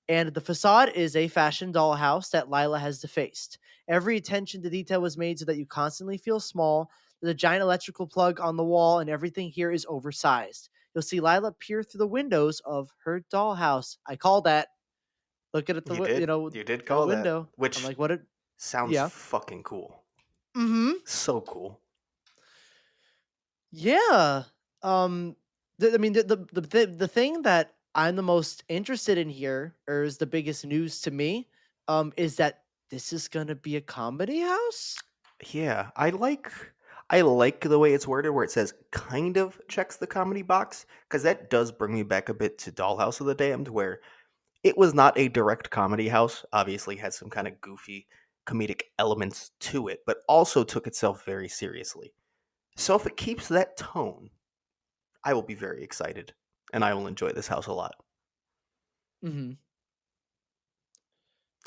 And the facade is a fashion dollhouse that Lila has defaced. Every attention to detail was made so that you constantly feel small. There's a giant electrical plug on the wall, and everything here is oversized. You'll see Lila peer through the windows of her dollhouse. I call that. Look at it, You did through the call that, window. I'm which like, what? sounds Yeah. fucking cool. Mm-hmm. So cool. Yeah. Um. I mean, the thing that I'm the most interested in here, or is the biggest news to me, is that this is gonna be a comedy house. Yeah, I like the way it's worded where it says kind of checks the comedy box because that does bring me back a bit to Dollhouse of the Damned where it was not a direct comedy house, obviously had some kind of goofy comedic elements to it, but also took itself very seriously. So if it keeps that tone, I will be very excited and I will enjoy this house a lot. Mm-hmm.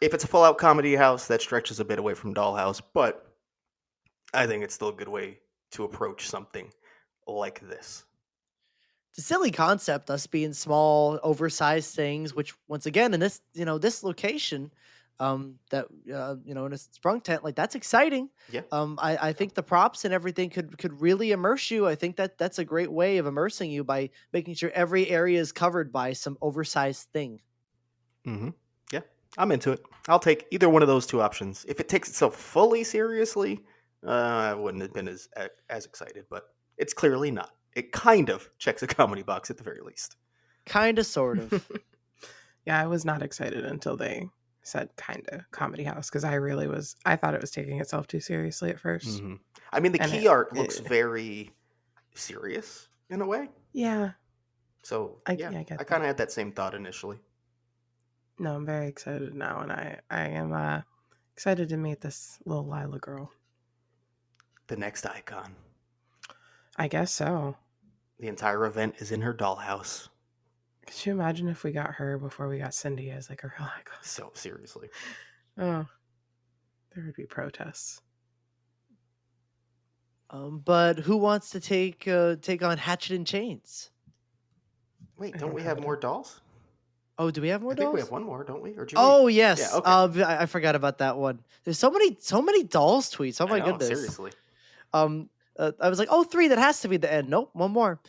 If it's a full out comedy house, that stretches a bit away from Dollhouse, but I think it's still a good way to approach something like this. It's a silly concept, us being small, oversized things. Which, once again, in this location, in a sprung tent, like that's exciting. Yeah. I think the props and everything could really immerse you. I think that's a great way of immersing you by making sure every area is covered by some oversized thing. Mm-hmm. Yeah, I'm into it. I'll take either one of those two options. If it takes itself fully seriously, I wouldn't have been as excited, but it's clearly not. It kind of checks a comedy box at the very least. Kind of, sort of. Yeah, I was not excited until they said kind of comedy house because I thought it was taking itself too seriously at 1st. Mm-hmm. I mean, the And key art looks very serious in a way. yeah, So yeah, I get I that. kind of had that same thought initially. No, I'm very excited now, and I am excited to meet this little Lila girl. The next icon. I guess so. The entire event is in her dollhouse. Could you imagine if we got her before we got Cindy as like a real icon? So seriously. Oh, there would be protests. But who wants to take on Hatchet and Chains? Wait, I don't don't we have have it more up. dolls? Oh, do we have more I think we dolls? have one more, don't we? Or do we? Oh Yeah, yes. okay. I forgot about that one. There's so many dolls tweets. Oh I my know, goodness. seriously. I was like, oh, three. That has to be the end. Nope, one more.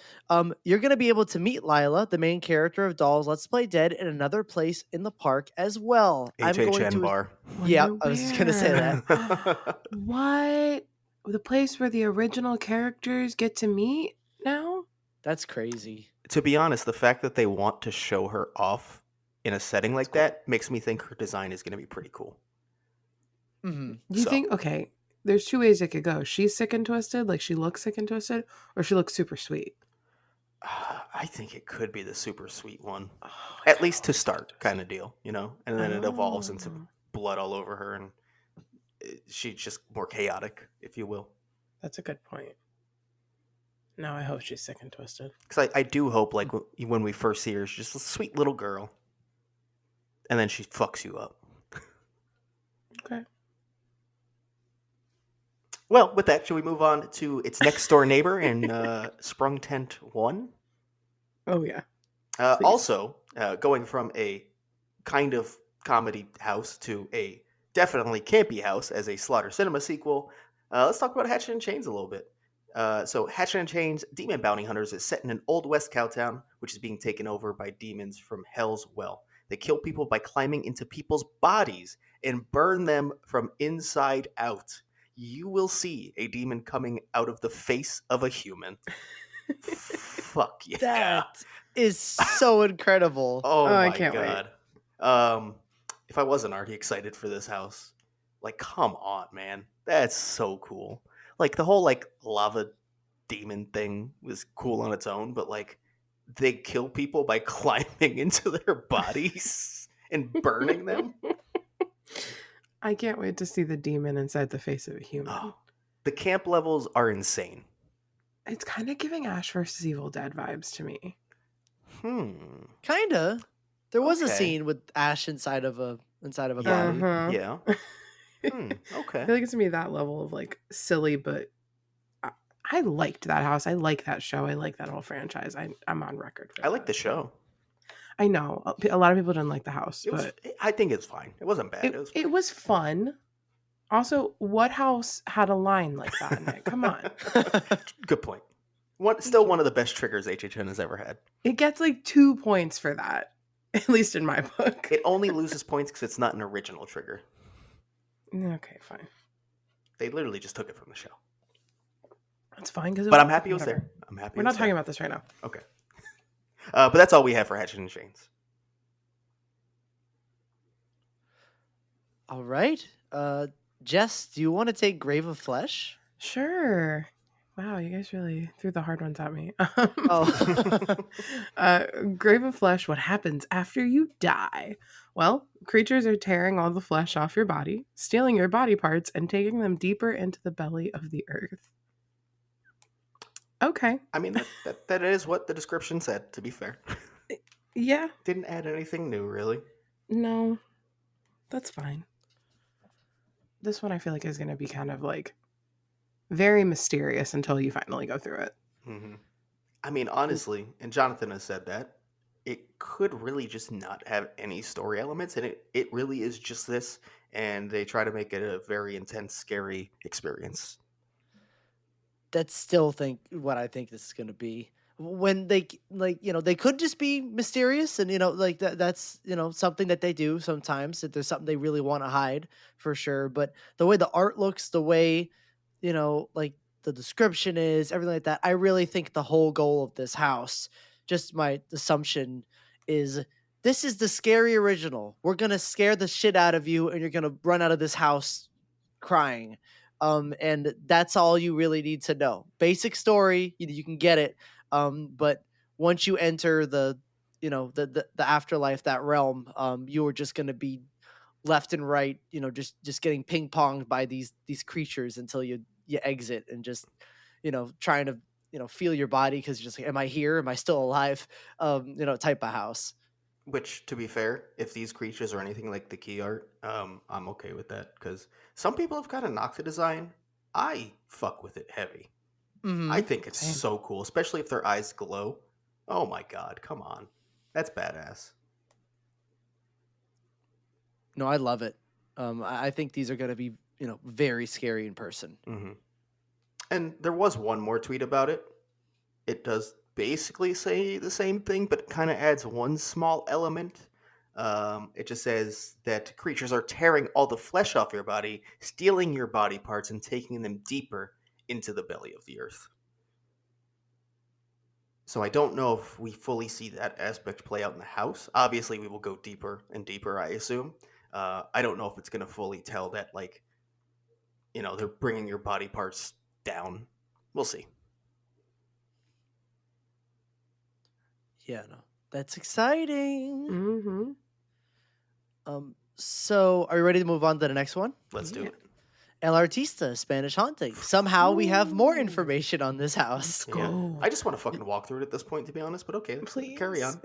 You're gonna be able to meet Lila, the main character of Dolls Let's Play Dead, in another place in the park as well. I'm going HHN to. bar. Yeah, Wonder I was just gonna say that. where. What? The place where the original characters get to meet now? That's crazy. To be honest, the fact that they want to show her off in a setting That's like cool. that makes me think her design is going to be pretty cool. Hmm. Do you So, think, okay, there's two ways it could go. She's sick and twisted, like she looks sick and twisted, or she looks super sweet. I think it could be the super sweet one, Oh, at least to start, kind of deal, and then it evolves into Oh, blood all over her, and she's just more chaotic, if you will. that's a good point. No, I hope she's sick and twisted. Because I do hope, like, when we first see her, she's just a sweet little girl, and then she fucks you up. Okay. Well, with that, should we move on to its next door neighbor in Sprung Tent 1? Oh, yeah. Please. Also, going from a kind of comedy house to a definitely campy house as a Slaughter Cinema sequel, let's talk about Hatchet and Chains a little bit. So, Hatchet and Chains Demon Bounty Hunters is set in an old West cowtown, which is being taken over by demons from Hell's Well. They kill people by climbing into people's bodies and burn them from inside out. You will see a demon coming out of the face of a human. Fuck yeah. That is so incredible. Oh I my can't wait. god. If I wasn't already excited for this house, like, come on, man. That's so cool. Like, the whole, like, lava demon thing was cool on its own, but, like, they kill people by climbing into their bodies and burning them. I can't wait to see the demon inside the face of a human. Oh, the camp levels are insane. It's kind of giving Ash versus Evil Dead vibes to me. Kinda. There was a Okay. scene with Ash inside of a Yeah. body. Uh-huh. Yeah. I Okay. feel like it's gonna be that level of like silly, but I, I liked that house. I like that show. I like that whole franchise. I'm on record for I like that. the show. I know a lot of people didn't like the house, It was. but I think it's fine. It wasn't bad. It was it fine. was fun. Also, what house had a line like that in it? Come on. Good point. Still Thank one you. of the best triggers HHN has ever had. It gets like 2 points for that, at least in my book. It only loses points because it's not an original trigger. Okay, fine. They literally just took it from the show. That's fine because. But I'm happy it was there. I'm happy. We're it not was talking there. about this right now. Okay. But that's all we have for Hatchet and Shane's. All right. Jess, do you want to take Grave of Flesh? Sure. Wow, you guys really threw the hard ones at me. Oh. Grave of Flesh, what happens after you die? Well, creatures are tearing all the flesh off your body, stealing your body parts, and taking them deeper into the belly of the earth. Okay. I mean, that is what the description said, to be fair. Yeah. Didn't add anything new, really. No. That's fine. This one I feel like is going to be kind of like very mysterious until you finally go through it. Mm-hmm. I mean, honestly, and Jonathan has said that, it could really just not have any story elements, and it really is just this, and they try to make it a very intense, scary experience. That's still what I think this is going to be. When they they could just be mysterious, and that's something that they do sometimes, if there's something they really want to hide, for sure. But the way the art looks, the way like the description is, everything like that, I really think the whole goal of this house, just my assumption, is this is the scary original. We're gonna scare the shit out of you, and you're gonna run out of this house crying. And that's all you really need to know. Basic story, you can get it. But once you enter the the afterlife, that realm, you are just gonna be left and right, just getting ping ponged by these creatures until you exit, and just trying to feel your body, because you're just like, am I here? Am I still alive? Type of house. Which, to be fair, if these creatures are anything like the key art, I'm okay with that, because some people have kind of knocked the design. I fuck with it heavy. I Hmm. think it's Same. so cool, especially if their eyes glow. Oh my god, come on. That's badass. No, I love it. I think these are going to be very scary in person. Hmm. And there was one more tweet about it. It does basically say the same thing, but it kind of adds one small element. It just says that creatures are tearing all the flesh off your body, stealing your body parts, and taking them deeper into the belly of the earth. So I don't know if we fully see that aspect play out in the house. Obviously, we will go deeper and deeper, I assume. I don't know if it's going to fully tell that, like, they're bringing your body parts down. We'll see. Yeah, no, that's exciting. Mm-hmm. So are you ready to move on to the next one? Let's do Yeah. it. El Artista, Spanish Haunting. Somehow we have more Ooh. information on this house. Let's Yeah. go. I just want to fucking walk through it at this point, to be honest, but okay, Please. carry on.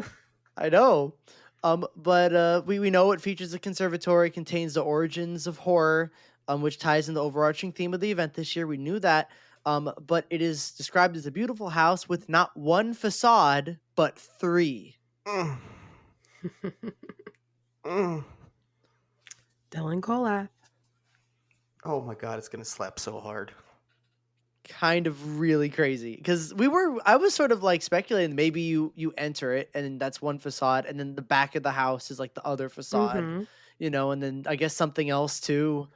I know. But we know it features a conservatory, contains the origins of horror, which ties in the overarching theme of the event this year. We knew that. But it is described as a beautiful house with not one facade, but three. Mm. Mm. Dylan Colath. Oh my god, it's gonna slap so hard. Kind of really crazy, because I was sort of like speculating maybe you enter it and that's one facade, and then the back of the house is like the other facade, Mhm. and then I guess something else too.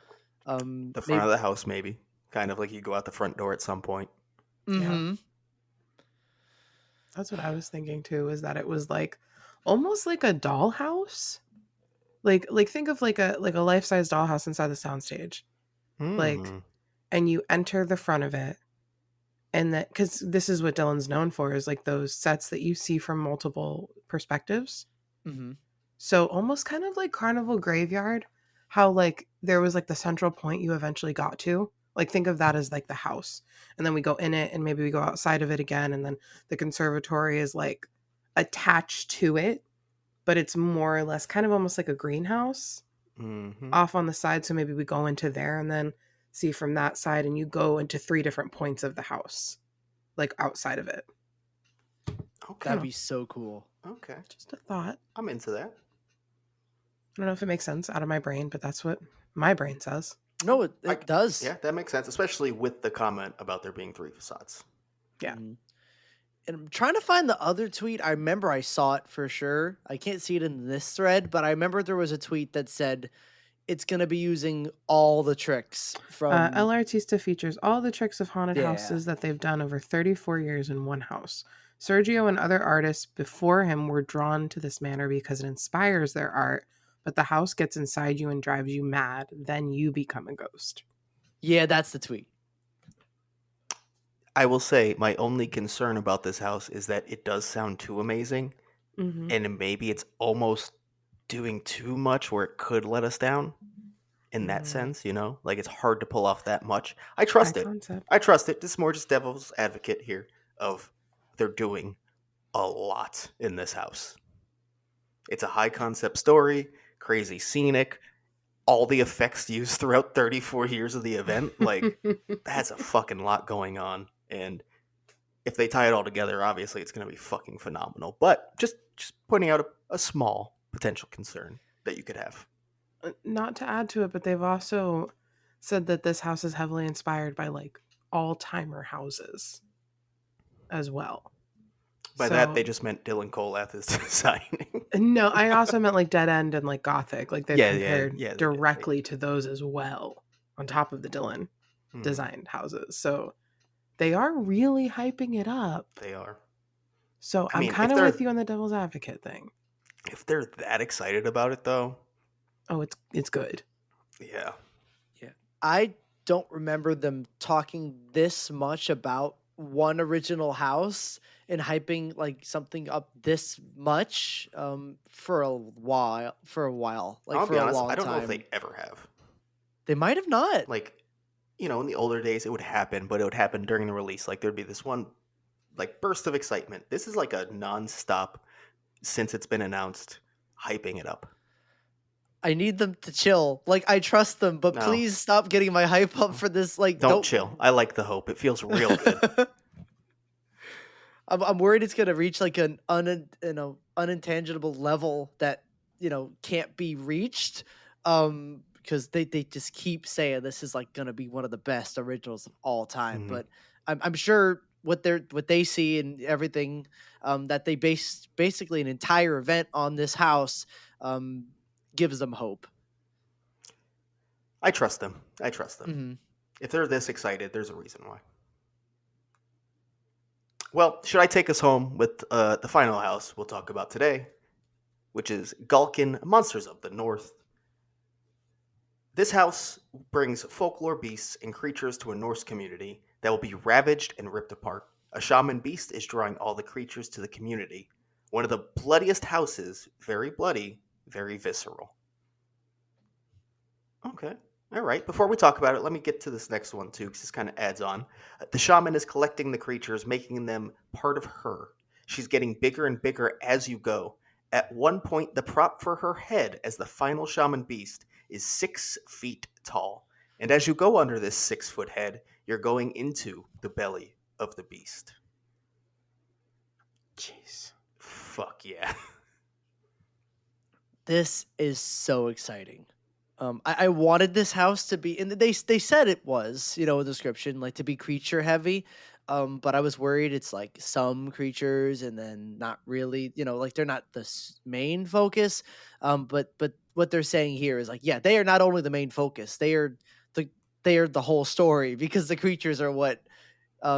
The front Maybe. of the house, maybe. Kind of like you go out the front door at some point. Hmm. That's what I was thinking too, is that it was like almost like a dollhouse. Like think of like a life-size dollhouse inside the soundstage. Like, Hmm. and you enter the front of it, and that, because this is what Dylan's known for, is like those sets that you see from multiple perspectives. Hmm. So almost kind of like Carnival Graveyard, how like there was like the central point you eventually got to. Like think of that as like the house, and then we go in it, and maybe we go outside of it again, and then the conservatory is like attached to it, but it's more or less kind of almost like a greenhouse Mm-hmm. off on the side. So maybe we go into there and then see from that side, and you go into 3 different points of the house, like outside of it. Okay. That'd be so cool. Okay. Just a thought. I'm into that. I don't know if it makes sense out of my brain, but that's what my brain says. No, it I- does. Yeah, that makes sense, especially with the comment about there being 3 facades. Yeah. Mhm. And I'm trying to find the other tweet. I remember I saw it for sure. I can't see it in this thread, but I remember there was a tweet that said it's going to be using all the tricks from. El Artista features all the tricks of haunted Yeah. houses that they've done over 34 years in one house. Sergio and other artists before him were drawn to this manner because it inspires their art, but the house gets inside you and drives you mad. Then you become a ghost. Yeah, that's the tweet. I will say my only concern about this house is that it does sound too amazing, Mm-hmm. and maybe it's almost doing too much where it could let us down in that sense, you know? Like it's hard to pull off that much. I trust High it. concept. I trust it. This is more just devil's advocate here of they're doing a lot in this house. It's a high concept story, crazy scenic, all the effects used throughout 34 years of the event. Like that's a fucking lot going on. And if they tie it all together, obviously it's going to be fucking phenomenal. But just pointing out a small potential concern that you could have. Not to add to it, but they've also said that this house is heavily inspired by like all-timer houses as well. By So- that, they just meant Dylan Colath is designing. No, I also meant like Dead End and like Gothic. Like they've Yeah, compared they did. directly to those as well, on top of the Dylan Hmm, designed houses. So they are really hyping it up. They are. So I I'm mean, kind if of they're- with you on the devil's advocate thing. If they're that excited about it, though, Oh, it's good. yeah. I don't remember them talking this much about one original house and hyping like something up this much for a while. Like I'll for be a honest, long I don't know time. if they ever have. They might have not. Like, you know, in the older days, it would happen, but it would happen during the release. Like, there'd be this one, like, burst of excitement. This is like a nonstop, since it's been announced, hyping it up. I need them to chill. Like I trust them, but No. please stop getting my hype up for this. Like Don't chill. I like the hope. It feels real good. I'm worried it's gonna reach like an unintangible level that can't be reached. Because they just keep saying this is like gonna be one of the best originals of all time. Mhm. But I'm sure what they see and everything that they based basically an entire event on this house gives them hope. I trust them. I trust them. Hmm. If they're this excited, there's a reason why. Well, should I take us home with the final house we'll talk about today, which is Gulkin Monsters of the North. This house brings folklore beasts and creatures to a Norse community that will be ravaged and ripped apart. A shaman beast is drawing all the creatures to the community. One of the bloodiest houses, very bloody, very visceral. Okay. All right. Before we talk about it, let me get to this next one too, because this kind of adds on. The shaman is collecting the creatures, making them part of her. She's getting bigger and bigger as you go. At one point, the prop for her head as the final shaman beast is 6 feet tall. And as you go under this 6-foot head, you're going into the belly of the beast. Jeez. Fuck yeah. This is so exciting. I wanted this house to be, and they said it was, a description like to be creature heavy. But I was worried it's like some creatures and then not really, like they're not the main focus. But what they're saying here is like, yeah, they are not only the main focus, they are the whole story because the creatures are what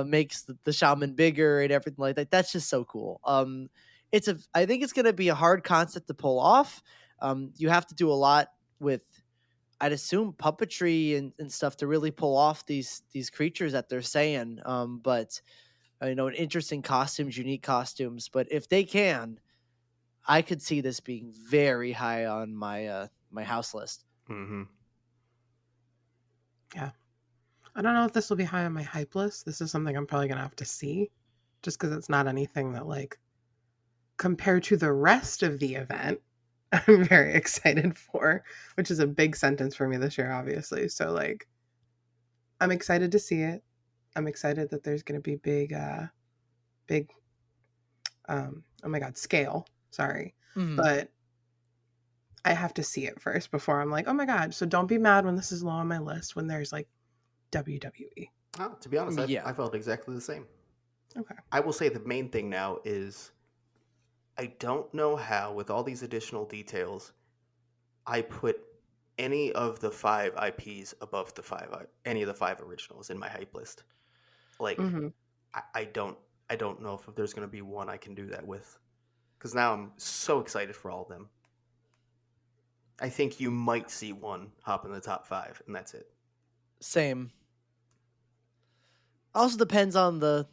makes the shaman bigger and everything like that. That's just so cool. I think it's gonna be a hard concept to pull off. You have to do a lot with, I'd assume, puppetry and stuff to really pull off these creatures that they're saying. But an interesting costumes, unique costumes. But if they can, I could see this being very high on my my house list. Mm-hmm. Yeah. I don't know if this will be high on my hype list. This is something I'm probably going to have to see just because it's not anything that like compared to the rest of the event, I'm very excited for, which is a big sentence for me this year, obviously. So like, I'm excited to see it. I'm excited that there's going to be big, oh my God, scale. Sorry. Mhm. But I have to see it first before I'm like, oh my God. So don't be mad when this is low on my list when there's like WWE. Oh, to be honest, Yeah. I felt exactly the same. Okay. I will say the main thing now is I don't know how, with all these additional details, I put any of the 5 IPs above any of the 5 originals in my hype list. Like, Mm-hmm. I don't know if there's going to be one I can do that with, because now I'm so excited for all of them. I think you might see one hop in the top 5, and that's it. Same. Also depends on the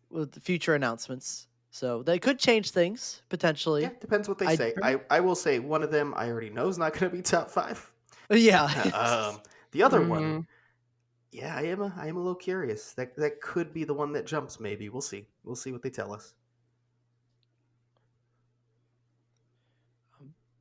with the future announcements. So they could change things Yeah, potentially. depends what they I say. I will say one of them I already know is not going to be top 5. yeah. The other one, Mm-hmm. yeah, I am a little curious. That could be the one that jumps. Maybe we'll see. We'll see what they tell us.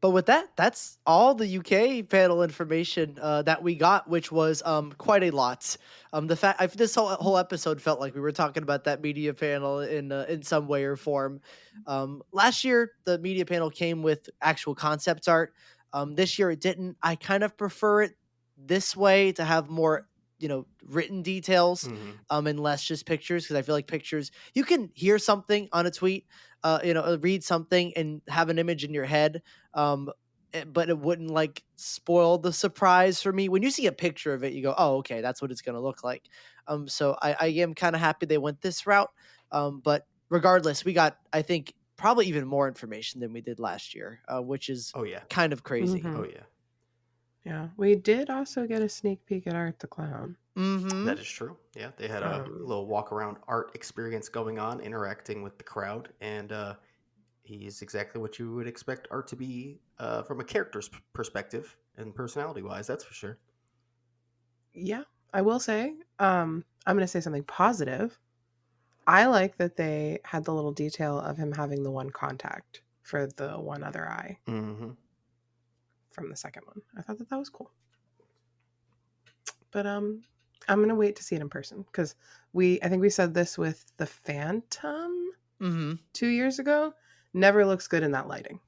But with that, that's all the UK panel information that we got, which was quite a lot. The fact this whole episode felt like we were talking about that media panel in some way or form. Last year, the media panel came with actual concept art. This year, it didn't. I kind of prefer it this way to have more written details Mm-hmm. and less just pictures, because I feel like pictures you can hear something on a tweet, read something and have an image in your head, but it wouldn't like spoil the surprise for me. When you see a picture of it, you go, "Oh, okay, that's what it's going to look like." So I am kind of happy they went this route. But regardless, we got, I think, probably even more information than we did last year, which is Oh yeah. kind of crazy. Mm-hmm. Oh yeah. Yeah. We did also get a sneak peek at Art the Clown. Mm-hmm. That is true. Yeah, they had a Um, little walk around art experience going on, interacting with the crowd, and he's exactly what you would expect art to be from a character's perspective and personality wise. That's for sure. yeah, I will say, I'm going to say something positive. I like that they had the little detail of him having the one contact for the one other eye Mm-hmm. from the second one. I thought that was cool. But I'm gonna wait to see it in person because I think we said this with the Phantom Mm-hmm. 2 years ago. Never looks good in that lighting.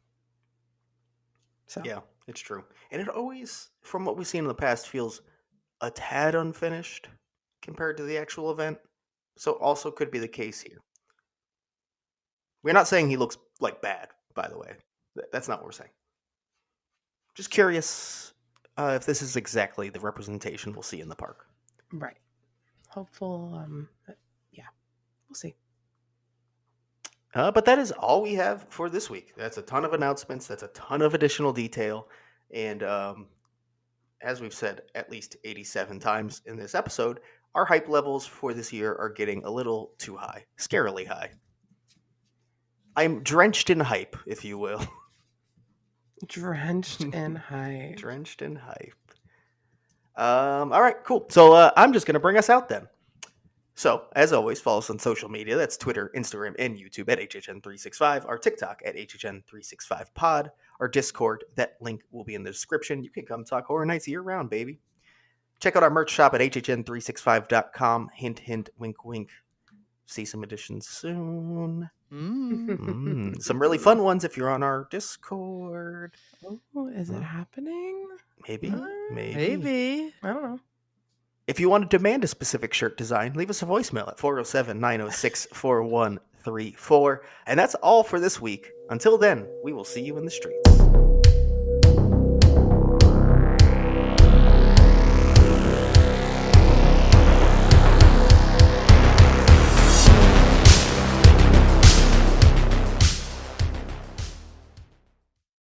So Yeah, it's true, and it always, from what we've seen in the past, feels a tad unfinished compared to the actual event. So also could be the case here. We're not saying he looks like bad, by the way. That's not what we're saying. Just curious if this is exactly the representation we'll see in the park. right, hopeful. Yeah, we'll see. But that is all we have for this week. That's a ton of announcements. That's a ton of additional detail. And as we've said at least 87 times in this episode, our hype levels for this year are getting a little too high, scarily high. I'm drenched in hype, if you will. Drenched in hype. Drenched in hype. All right, cool. So I'm just going to bring us out then. So, as always, follow us on social media. That's Twitter, Instagram, and YouTube at HHN365. Our TikTok at HHN365pod. Our Discord, that link will be in the description. You can come talk Horror Nights year round, baby. Check out our merch shop at HHN365.com. Hint, hint, wink, wink. See some editions soon. Some really fun ones if you're on our Discord. Oh, is it happening? Maybe. Maybe. I don't know. If you want to demand a specific shirt design, leave us a voicemail at 407-906-4134. And that's all for this week. Until then, we will see you in the streets.